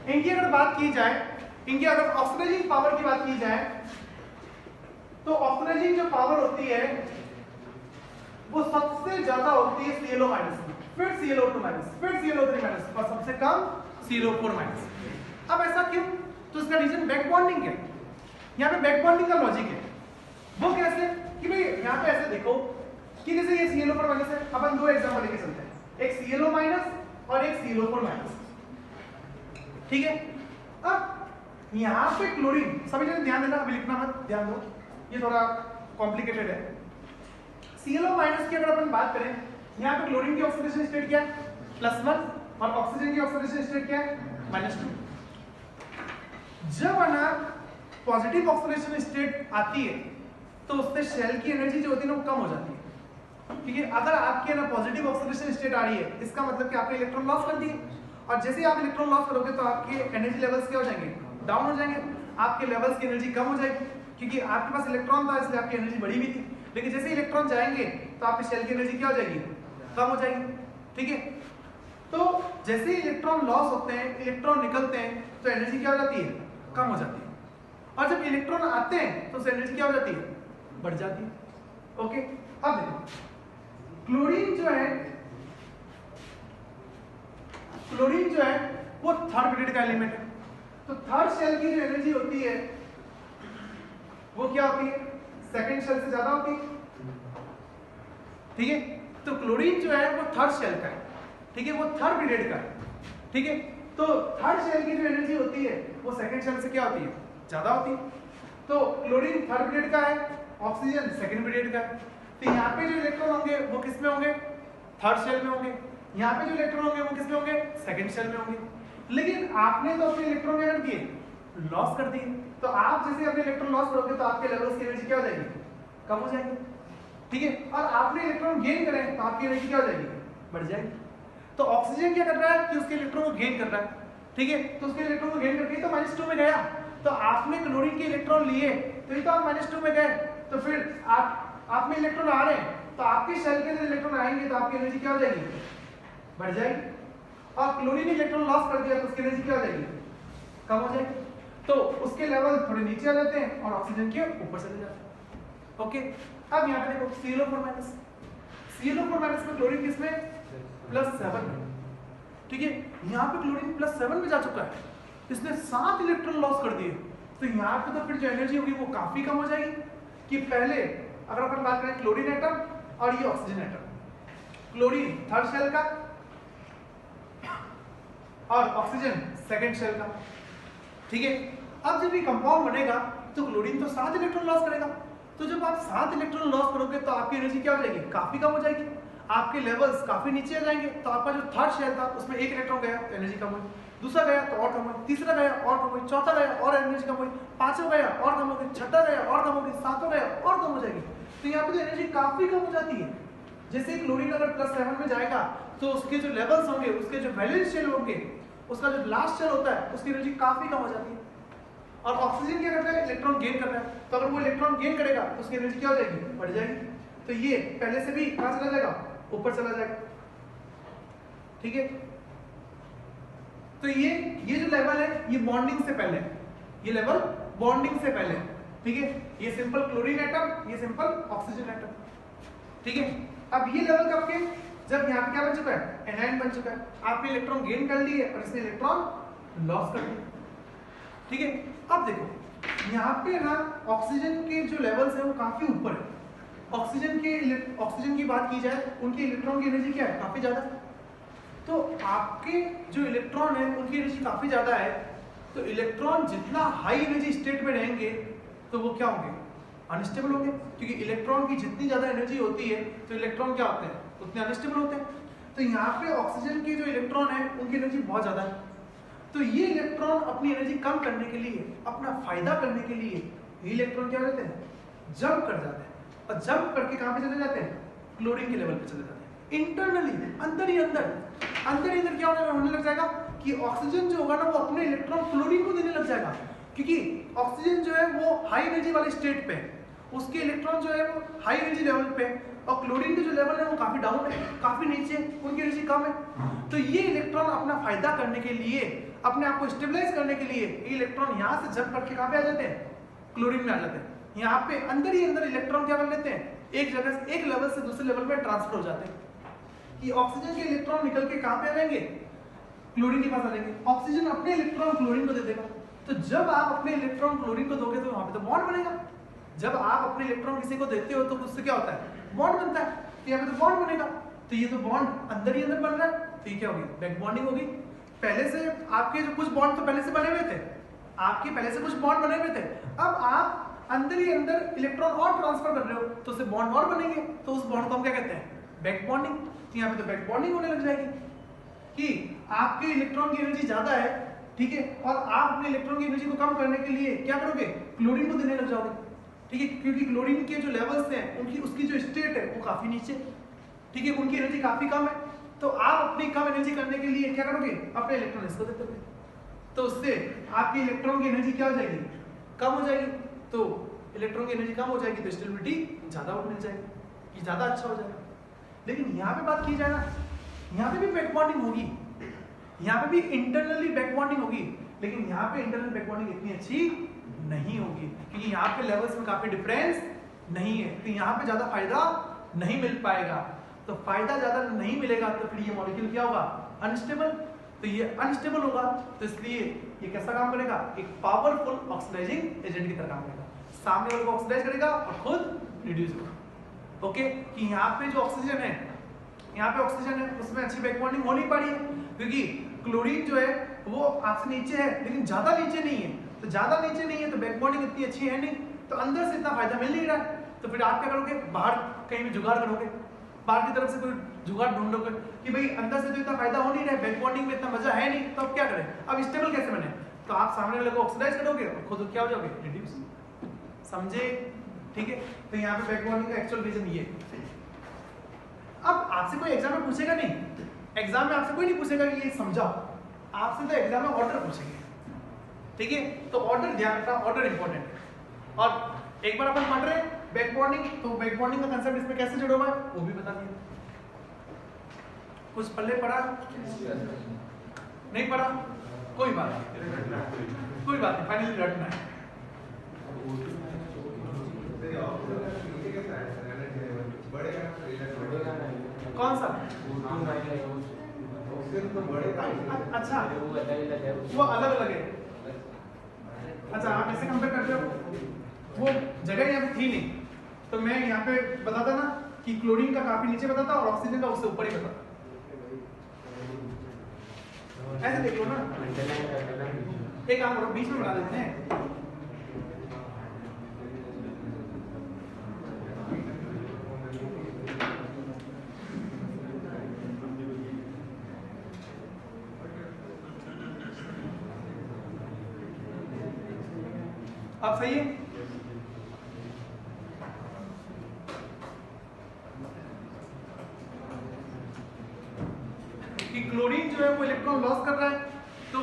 इनकी अगर बात की जाए, इनकी अगर ऑक्सीडाइजिंग पावर की बात की जाए तो ऑक्सीडाइजिंग जो पावर होती है वो सबसे ज्यादा होती है ClO माइनस में, फिर ClO2 माइनस, फिर ClO3 माइनस और सबसे कम ClO4 माइनस। अब ऐसा क्यों? तो इसका रीजन बैक बॉन्डिंग है। यहाँ पे बैक बॉन्डिंग का लॉजिक है। वो कैसे कि भाई यहाँ पे ऐसे देखो कि जैसे ये ClO4 माइनस है, अपन दो एग्जांपल लेके चलते हैं, एक ClO माइनस और एक ClO4 माइनस। ठीक है, अब यहाँ पे क्लोरीन, सभी जने ध्यान देना, अभी लिखना मत, ध्यान दो, ये थोड़ा कॉम्प्लिकेटेड है। ClO माइनस की अगर अपन बात करें, यहाँ पे क्लोरीन की ऑक्सीडेशन स्टेट क्या है? +1 और ऑक्सीजन की ऑक्सीडेशन स्टेट क्या है? -2। जब ना पॉजिटिव ऑक्सीडेशन स्टेट आती है तो उससे शेल की एनर्जी जो होती है ना वो कम हो जाती है। ठीक है, अगर आपके ना पॉजिटिव ऑक्सीडेशन स्टेट आ रही है, इसका मतलब कि आपने इलेक्ट्रॉन लॉस कर दिए, और जैसे ही आप इलेक्ट्रॉन लॉस करोगे तो आपके एनर्जी लेवल्स क्या हो जाएंगे? डाउन हो जाएंगे, आपके लेवल्स की एनर्जी कम हो जाएगी, क्योंकि आपके पास इलेक्ट्रॉन था इसलिए आपकी एनर्जी बढ़ी हुई थी। लेकिन जैसे इलेक्ट्रॉन जाएंगे तो आपकी शेल की एनर्जी क्या हो जाएगी? कम हो जाएगी। ठीक है, तो जैसे ही इलेक्ट्रॉन लॉस होते हैं, इलेक्ट्रॉन निकलते हैं तो एनर्जी क्या हो जाती है? कम हो जाती है। और जब इलेक्ट्रॉन आते हैं तो एनर्जी क्या हो जाती है? बढ़ जाती है। ओके, अब देखो क्लोरीन जो है, क्लोरीन जो है वो थर्ड पीरियड का एलिमेंट है। तो थर्ड शेल की जो एनर्जी होती है वो क्या होती है? सेकंड शेल से ज्यादा होती है। ठीक है, तो क्लोरीन जो है वो थर्ड शेल का है। ठीक है, वो थर्ड पीरियड का है। ठीक है, तो थर्ड शेल की जो एनर्जी होती है वो सेकंड शेल से क्या होती है? ज्यादा होती है। तो क्लोरीन थर्ड पीरियड का है, ऑक्सीजन सेकंड पीरियड का है। तो यहाँ पे जो इलेक्ट्रॉन होंगे वो किस में होंगे? थर्ड शेल में होंगे। यहाँ पे जो इलेक्ट्रॉन होंगे वो किस में होंगे? सेकंड शेल में होंगे। लेकिन आपने तो अपने इलेक्ट्रॉन क्या कर दिए? लॉस कर दिए। तो आप जैसे अपने इलेक्ट्रॉन लॉस करोगे तो आपके लेवल्स की एनर्जी क्या हो जाएगी? कम हो जाएगी। ठीक है, और आपने इलेक्ट्रॉन गेन करे तो आपकी एनर्जी क्या हो जाएगी? बढ़ जाएगी। तो ऑक्सीजन क्या कर रहा है कि उसके इलेक्ट्रॉन को गेन कर रहा है। ठीक है, तो उसके इलेक्ट्रॉन को गेन करके तो -2 में गया। तो आपने क्लोरीन के इलेक्ट्रॉन लिए तो ये तो आप -2 में गए, तो फिर आप में इलेक्ट्रॉन आ रहे हैं तो आपके शेल के जो इलेक्ट्रॉन आएंगे तो आपकी एनर्जी क्या हो जाएगी? बढ़ जाएगी। और क्लोरीन इलेक्ट्रॉन लॉस कर दिया तो उसकी एनर्जी क्या हो जाएगी? कम हो जाएगी। तो उसके लेवल थोड़े नीचे आ जाते हैं और ऑक्सीजन के ऊपर चले जाते हैं। ओके, अब यहाँ पे देखो ClO4 माइनस, ClO4 माइनस में क्लोरीन किसमें? +7। ठीक है, यहाँ पे क्लोरीन +7 में जा चुका है, इसने 7 इलेक्ट्रॉन लॉस कर दिए। तो यहाँ पे तो फिर जो एनर्जी होगी वो काफी कम हो जाएगी। कि पहले अगर अपन बात करें क्लोरीन एटम और ये oxygen atom, chlorine third shell का और ऑक्सीजन सेकंड शेल का, ठीक है। अब जब ये कंपाउंड बनेगा तो क्लोरीन तो 7 इलेक्ट्रॉन लॉस करेगा, तो जब आप 7 इलेक्ट्रॉन लॉस करोगे तो आपकी एनर्जी क्या हो जाएगी, काफी कम हो जाएगी, आपके लेवल्स काफी नीचे आ जाएंगे। तो आपका जो थर्ड शेल था उसमें 1 इलेक्ट्रॉन गया तो एनर्जी कम हुई, दूसरा गया तो और कम हुई, तीसरा गया और कम हुई, चौथा गया और एनर्जी कम हुई, पांचवा गया और कम हो गई, छठा गया और कम हो गई, सातवां गया और कम हो जाएगी। तो यहाँ पे तो एनर्जी काफी कम हो जाती है। जैसे क्लोरीन अगर +7 में जाएगा तो उसके जो लेवल्स होंगे, उसके जो वैलेंस शेल होंगे, उसका जो लास्ट शेल होता है उसकी एनर्जी काफी कम हो जाती है। और ऑक्सीजन क्या करता है, इलेक्ट्रॉन गेन करता है, तो अगर वो इलेक्ट्रॉन गेन करेगा तो उसकी एनर्जी क्या हो जाएगी, बढ़ जाएगी। तो ये पहले से भी कहां चला जाएगा, ऊपर चला जाएगा, ठीक है। तो ये जो लेवल है ये बॉन्डिंग से पहले, ये लेवल बॉन्डिंग से पहले, ठीक है। ये सिंपल क्लोरीन एटम, ये सिंपल ऑक्सीजन एटम, ठीक है। अब ये लेवल कब के, जब यहाँ पे क्या बन चुका है, एनायन बन चुका है, आपने इलेक्ट्रॉन गेन कर लिए और इसने इलेक्ट्रॉन लॉस कर दिए, ठीक है। अब देखो यहाँ पे ना ऑक्सीजन के जो लेवल्स है वो काफी ऊपर है। ऑक्सीजन की बात की जाए, उनकी इलेक्ट्रॉन की एनर्जी क्या है, काफी ज्यादा है। तो आपके जो इलेक्ट्रॉन है उनकी एनर्जी काफी ज्यादा है, तो इलेक्ट्रॉन जितना हाई एनर्जी स्टेट में रहेंगे तो वो क्या होंगे, अनस्टेबल होंगे, क्योंकि इलेक्ट्रॉन की जितनी ज्यादा एनर्जी होती है तो इलेक्ट्रॉन क्या होते हैं, उतने अनस्टेबल होते हैं। तो यहाँ पे ऑक्सीजन के जो इलेक्ट्रॉन है उनकी एनर्जी बहुत ज्यादा है, तो ये इलेक्ट्रॉन अपनी एनर्जी कम करने के लिए, अपना फायदा करने के लिए ये इलेक्ट्रॉन क्या करते हैं, जंप कर जाते हैं, और जंप करके कहां पे चले जाते हैं, क्लोरीन के लेवल पे चले जाते हैं। इंटरनली अंदर ही अंदर क्या होने लग जाएगा कि ऑक्सीजन जो होगा ना वो अपने इलेक्ट्रॉन क्लोरीन को देने लग जाएगा, क्योंकि ऑक्सीजन जो है वो हाई एनर्जी वाले स्टेट पे, उसके इलेक्ट्रॉन जो है वो हाई एनर्जी लेवल पे, और क्लोरीन के जो लेवल है वो काफी डाउन है, काफी नीचे, उनकी एनर्जी कम है। तो ये इलेक्ट्रॉन अपना फायदा करने के लिए, अपने आप को स्टेबलाइज करने के लिए ये इलेक्ट्रॉन यहाँ से जंप करके कहाँ पे आ जाते हैं, क्लोरीन में आ जाते हैं। यहाँ पे अंदर ही अंदर इलेक्ट्रॉन क्या कर लेते हैं, एक जगह से, एक लेवल से दूसरे लेवल में ट्रांसफर हो जाते हैं। कि ऑक्सीजन के इलेक्ट्रॉन निकल के कहाँ पे आ जाएंगे, क्लोरीन के पास आ जाएंगे, ऑक्सीजन अपने इलेक्ट्रॉन क्लोरीन को दे देगा। तो जब आप अपने इलेक्ट्रॉन क्लोरीन को दोगे तो वहां पे तो बॉन्ड बनेगा। जब आप अपने इलेक्ट्रॉन किसी को देते हो तो उससे क्या होता है, बॉन्ड बनता है, तो यहाँ पे तो बॉन्ड बनेगा। तो ये तो बॉन्ड अंदर ही अंदर बन रहा है, तो ये क्या होगी, बैक बॉन्डिंग होगी। पहले से आपके जो कुछ बॉन्ड तो पहले से बने हुए थे, आपके पहले से कुछ बॉन्ड बने हुए थे, अब आप अंदर ही अंदर इलेक्ट्रॉन और ट्रांसफर कर रहे हो तो उससे बॉन्ड और बनेंगे, तो उस बॉन्ड को हम क्या कहते हैं, बैक बॉन्डिंग। तो यहाँ पे तो बैक बॉन्डिंग होने लग जाएगी कि आपके इलेक्ट्रॉन की एनर्जी ज्यादा है, ठीक है, और आप अपने इलेक्ट्रॉन की एनर्जी को कम करने के लिए क्या करोगे, क्लोरीन को देने लग जाओगे, ठीक है, क्योंकि क्लोरीन के जो लेवल्स हैं उनकी, उसकी जो स्टेट है वो काफी नीचे, ठीक है, उनकी एनर्जी काफी कम है। तो आप अपनी कम एनर्जी करने के लिए क्या करोगे, अपने इलेक्ट्रॉन इसको देते हो, तो उससे आपकी इलेक्ट्रॉन की एनर्जी क्या हो जाएगी, कम हो जाएगी। तो इलेक्ट्रॉन की एनर्जी कम हो जाएगी तो स्टेबिलिटी ज्यादा मिल जाएगी, ये ज्यादा अच्छा हो जाएगा। लेकिन यहाँ पे बात की जाए ना, यहाँ पे भी बैक बॉन्डिंग होगी, यहाँ पे भी इंटरनली बैक बॉन्डिंग होगी, लेकिन यहाँ पे इंटरनल बैक बॉन्डिंग इतनी अच्छी नहीं होगी, क्योंकि यहाँ पे लेवल्स में काफी डिफरेंस नहीं है, तो यहाँ पे ज्यादा फायदा नहीं मिल पाएगा। तो फायदा ज्यादा नहीं मिलेगा तो फिर ये मॉलिक्यूल क्या होगा, अनस्टेबल। तो ये अनस्टेबल होगा, तो इसलिए ये कैसा काम करेगा, एक पावरफुल ऑक्सीडाइजिंग एजेंट की तरह काम करेगा, सामने वाले को ऑक्सीडाइज करेगा और खुद रिड्यूस होगा। ओके, कि यहाँ पे जो ऑक्सीजन है, यहाँ पे ऑक्सीजन है, उसमें अच्छी बैक बॉन्डिंग हो नहीं पा रही है, क्योंकि क्लोरीन जो है वो आपसे नीचे है लेकिन ज्यादा नीचे नहीं है, तो ज्यादा नीचे नहीं है तो बैक बॉन्डिंग इतनी अच्छी है नहीं, तो अंदर से इतना फायदा मिल नहीं रहा है। तो फिर आप क्या करोगे, बाहर कहीं भी जुगाड़ करोगे, बाहर की तरफ से कोई जुगाड़ ढूंढोगे कि भाई अंदर से तो इतना फायदा हो नहीं रहा है, बैक बॉन्डिंग में इतना मजा है नहीं, तो अब क्या करें, अब स्टेबल कैसे बने, तो आप सामने वाले को ऑक्सीडाइज करोगे और खुद क्या हो जाओगे, रिड्यूस। समझे, ठीक है। तो यहाँ पे बैक बॉन्डिंग का एक्चुअल रीजन ये। अब आपसे कोई एग्जाम में पूछेगा नहीं, एग्जाम में आपसे कोई नहीं पूछेगा कि ये समझाओ, आपसे तो एग्जाम में ऑर्डर पूछेंगे, ठीक है। तो ऑर्डर ध्यान रखना, ऑर्डर इंपॉर्टेंट है। और एक बार अपन पढ़ रहे हैं बैक बॉन्डिंग, तो बैक बॉन्डिंग का कंसेप्ट इसमें कैसे जुड़ा हुआ है वो भी बता दिया। कुछ पल्ले पढ़ा, नहीं पढ़ा, कोई बात नहीं, कोई बात नहीं, फाइनली रटना है। कौन सा, अच्छा वो अलग अलग है, अच्छा आप इसे कंपेयर करते हो, वो जगह यहाँ पे थी नहीं, तो मैं यहाँ पे बताता ना कि क्लोरीन का काफी नीचे बताता और ऑक्सीजन का उससे ऊपर ही बताता। ऐसे देख लो ना, एक काम करो बीच में बना देते हैं। अब सही है? कि क्लोरीन जो है वो इलेक्ट्रॉन लॉस कर रहा है, तो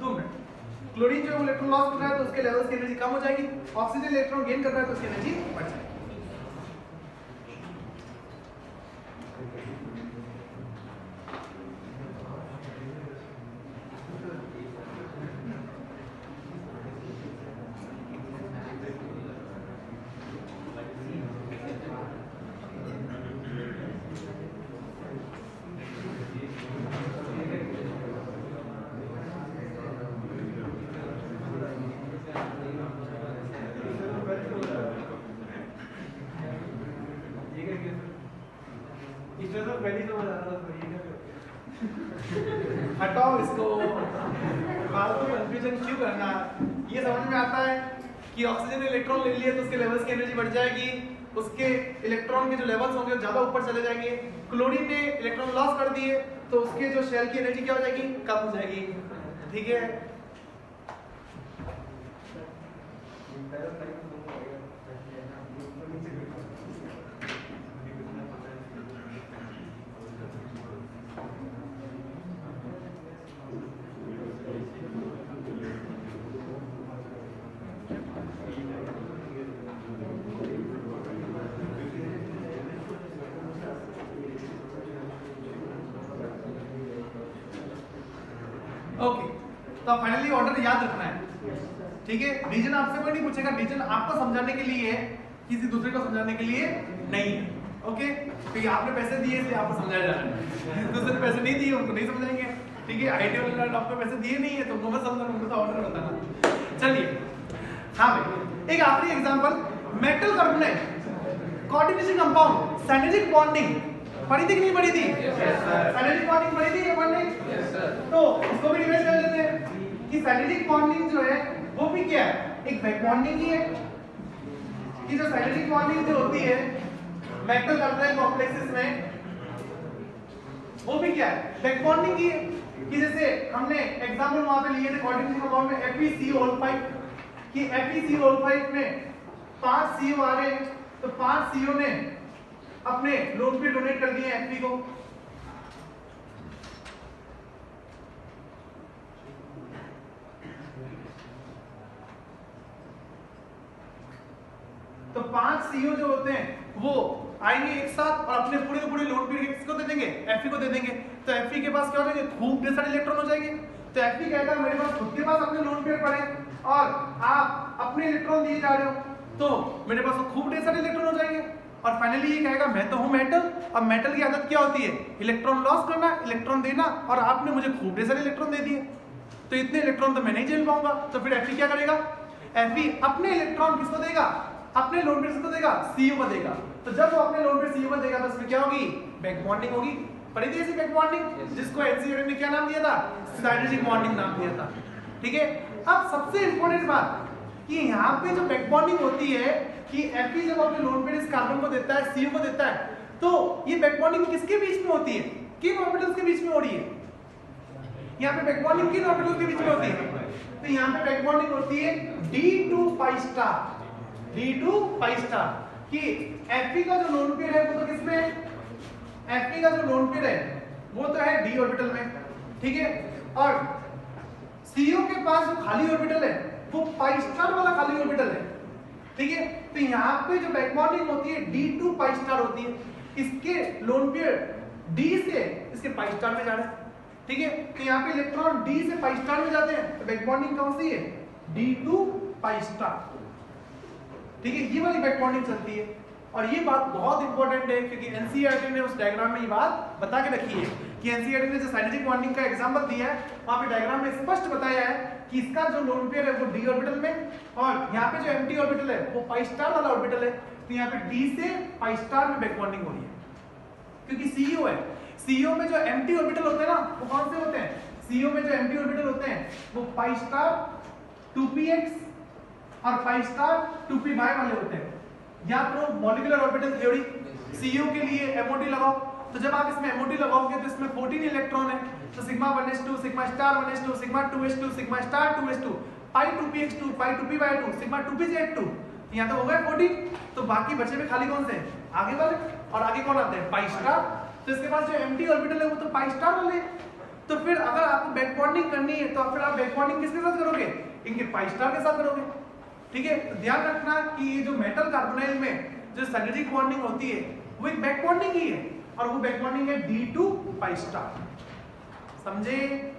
2 मिनट, क्लोरीन जो है वो इलेक्ट्रॉन लॉस कर रहा है तो उसके लेवल्स की एनर्जी कम हो जाएगी, ऑक्सीजन इलेक्ट्रॉन गेन कर रहा है तो उसकी एनर्जी बढ़ जाएगी। हटाओ इसको, फालतू कंफ्यूजन क्यों करना। ये समझ में आता है कि ऑक्सीजन ने इलेक्ट्रॉन ले लिए तो उसके लेवल्स की एनर्जी बढ़ जाएगी, उसके इलेक्ट्रॉन के जो लेवल्स होंगे वो ज्यादा ऊपर चले जाएंगे। क्लोरीन ने इलेक्ट्रॉन लॉस कर दिए तो उसके जो शेल की एनर्जी क्या हो जाएगी, कम हो जाएगी। ठीक है, ओके। तो फाइनली ऑर्डर याद रखना है, ठीक है। रीजन आपसे कोई नहीं पूछेगा, रीजन आपको समझाने के लिए है, किसी दूसरे को समझाने के लिए नहीं है। ओके, क्योंकि आपने पैसे दिए इसलिए आपको समझाया जा रहा है, दूसरे पैसे नहीं दिए उनको नहीं समझाएंगे। ठीक है, आईटी वाले आपको पैसे दिए नहीं है तो उनको मत समझाना, उनको तो ऑर्डर बताना। चलिए, हाँ भाई, एक आखिरी example, metal carbonate coordination compound synergic bonding पढ़ी थी कि नहीं पढ़ी थी? साइनेटिक बॉन्डिंग पढ़ी थी या पढ़ नहीं? तो इसको भी रिवाइज कर लेते हैं कि साइनेटिक बॉन्डिंग जो है वो भी क्या है, एक बैक बॉन्डिंग ही है। कि जो साइनेटिक बॉन्डिंग जो होती है मेटल अल्काइल कॉम्प्लेक्सेस में, वो भी क्या है, बैक बॉन्डिंग ही है। कि जैसे हमने एग्जांपल वहां पे लिए थे कोऑर्डिनेशन कंपाउंड में FeCO5 कि FeCO5 में 5 CO आ रहे हैं तो 5 CO ने अपने लोन पे डोनेट कर दिए Fe को। तो 5 CO जो होते हैं वो आएंगे एक साथ और अपने पूरे के पूरे लोन पीरियड किसको दे देंगे, Fe को दे देंगे। तो Fe के पास क्या हो जाएंगे, खूब ढेर सारे इलेक्ट्रॉन हो जाएंगे। तो Fe कहेगा मेरे पास खुद के पास अपने लोन पेयर पड़े और आप अपने इलेक्ट्रॉन दिए जा रहे हो तो मेरे पास खूब ढेर सारे इलेक्ट्रॉन हो जाएंगे। और फाइनली ये कहेगा मैं तो हूं मेटल। अब मेटल की आदत क्या होती है, इलेक्ट्रॉन लॉस करना, इलेक्ट्रॉन देना, और आपने मुझे खूब ढेर सारे इलेक्ट्रॉन दे दिए तो इतने इलेक्ट्रॉन तो मैं नहीं झेल पाऊंगा। तो फिर Fe क्या करेगा, Fe अपने इलेक्ट्रॉन किसको देगा, अपने लोन पेयर किसको देगा, CO को देगा। तो जब वो अपने लोन पेयर CO को देगा तो उसमें क्या होगी, बैक बॉन्डिंग होगी। पढ़ी थी ऐसी बैक बॉन्डिंग, जिसको NCERT ने क्या नाम दिया था, साइनेटिक बॉन्डिंग नाम दिया था। ठीक है, अब सबसे इंपॉर्टेंट बात कि यहाँ पे जो बैक बॉन्डिंग होती है कि Fe जब अपने लोन पेयर इस कार्बन को देता है, CO को देता है, तो ये बैक बॉन्डिंग किसके बीच में होती है, किन ऑर्बिटल्स के बीच में हो रही है। यहाँ पे बैक बॉन्डिंग किन ऑर्बिटल्स के बीच में होती है, तो यहाँ पे बैक बॉन्डिंग होती है D2 pi star, D2 pi star. कि Fe का जो लोन पेयर है वो तो किसमें है, Fe का जो लोन पेयर है वो तो है d ऑर्बिटल में। ठीक है, और CO के पास जो खाली ऑर्बिटल है वो pi स्टार वाला खाली ऑर्बिटल है। ठीक है, तो यहाँ पे जो बैक बॉन्डिंग होती है D2 pi स्टार होती है, इसके लोन पेयर D से इसके pi स्टार में जा रहा है। ठीक है, तो यहाँ पे इलेक्ट्रॉन D से pi स्टार में जाते हैं तो बैक बॉन्डिंग कौन सी है, D2 pi स्टार। ठीक है, ये वाली बैक बॉन्डिंग चलती है। और ये बात बहुत इंपॉर्टेंट है क्योंकि एनसीईआरटी ने उस डायग्राम में ये बात बता के रखी है कि एनसीईआरटी ने जो साइनेटिक बॉन्डिंग का एग्जांपल दिया है वहां पे डायग्राम में स्पष्ट बताया है कि इसका जो लोन पेयर है वो d ऑर्बिटल में, और यहाँ पे जो एम्प्टी ऑर्बिटल है वो pi स्टार वाला ऑर्बिटल है। तो यहाँ पे d से pi स्टार में बैक बॉन्डिंग हो रही है क्योंकि CO है। CO में जो एम्प्टी ऑर्बिटल होते हैं ना वो कौन से होते हैं, CO में जो एम्प्टी ऑर्बिटल होते हैं वो पाई स्टार 2px और पाई स्टार 2py वाले होते हैं। याद करो मॉलिक्यूलर ऑर्बिटल थ्योरी, CO के लिए MOT लगाओ, तो जब आप इसमें MOT लगाओगे तो इसमें 14 इलेक्ट्रॉन है, तो sigma 1s2 sigma star 1s2 sigma 2s2 sigma star 2s2 पाई 2px2 पाई 2py2 सिग्मा 2pz2, यहाँ तो हो गए 14, तो बाकी बचे हुए खाली कौन से हैं? आगे वाले, और आगे कौन आते हैं? Pi star. तो इसके पास जो एम्प्टी ऑर्बिटल है वो तो पाई स्टार वाले। तो फिर अगर आपको बैक बॉन्डिंग करनी है तो फिर आप बैक बॉन्डिंग किसके साथ करोगे? इनके पाई स्टार के साथ करोगे। ठीक है, तो ध्यान रखना कि ये जो मेटल कार्बोनाइल में जो सिनर्जिक बॉन्डिंग होती है वो एक बैक बॉन्डिंग ही है, और वो बैक बॉन्डिंग है D2 पाई स्टार। समझे?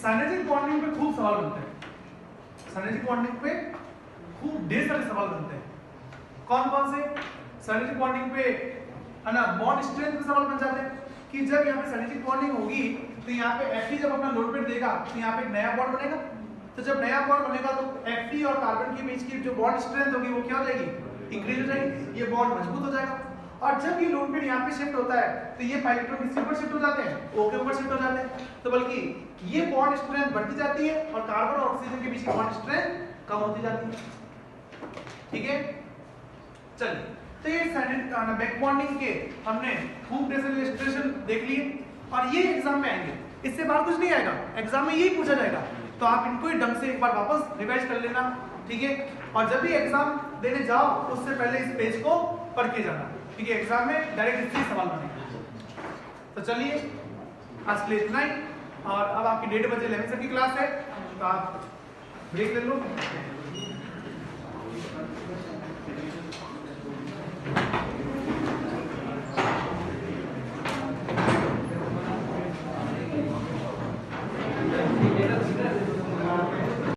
सिनर्जिक बॉन्डिंग पे खूब सवाल बनते हैं। सिनर्जिक बॉन्डिंग पे खूब ढेर सारे सवाल बनते हैं। कौन कौन से? सिनर्जिक बॉन्डिंग पे है ना, बॉन्ड स्ट्रेंथ पे सवाल बन जाते हैं कि जब यहाँ पे सिनर्जिक बॉन्डिंग होगी तो यहाँ पे Fe जब अपना लोड पेट देगा तो यहाँ पे एक नया बॉन्ड बनेगा। तो जब नया बॉन्ड बनेगा तो Fe और कार्बन के बीच की जो बॉन्ड स्ट्रेंथ होगी वो क्या हो जाएगी? इंक्रीज हो जाएगी, ये बॉन्ड मजबूत हो जाएगा। और जब ये लोड पेट यहाँ पे शिफ्ट होता है तो ये पाई इलेक्ट्रॉन किसके ऊपर शिफ्ट हो जाते हैं? O के ऊपर शिफ्ट हो जाते हैं। तो बल्कि ये बॉन्ड स्ट्रेंथ बढ़ती जाती है और कार्बन और ऑक्सीजन के बीच की बॉन्ड स्ट्रेंथ कम होती जाती है। ठीक है, चलिए, तो ये बैक बॉन्डिंग के हमने खूब इलस्ट्रेशन देख लिए, और ये एग्जाम में आएंगे, इससे बाहर कुछ नहीं आएगा, एग्जाम में यही पूछा जाएगा। तो आप इनको ही ढंग से एक बार वापस रिवाइज कर लेना। ठीक है, और जब भी एग्जाम देने जाओ उससे पहले इस पेज को पढ़ के जाना। ठीक है, एग्जाम में डायरेक्ट इससे सवाल बनेंगे। तो चलिए, आज के लिए इतना ही, और अब आपकी 1:30 बजे 11 सर की क्लास है, तो आप ब्रेक ले लो।
Yes.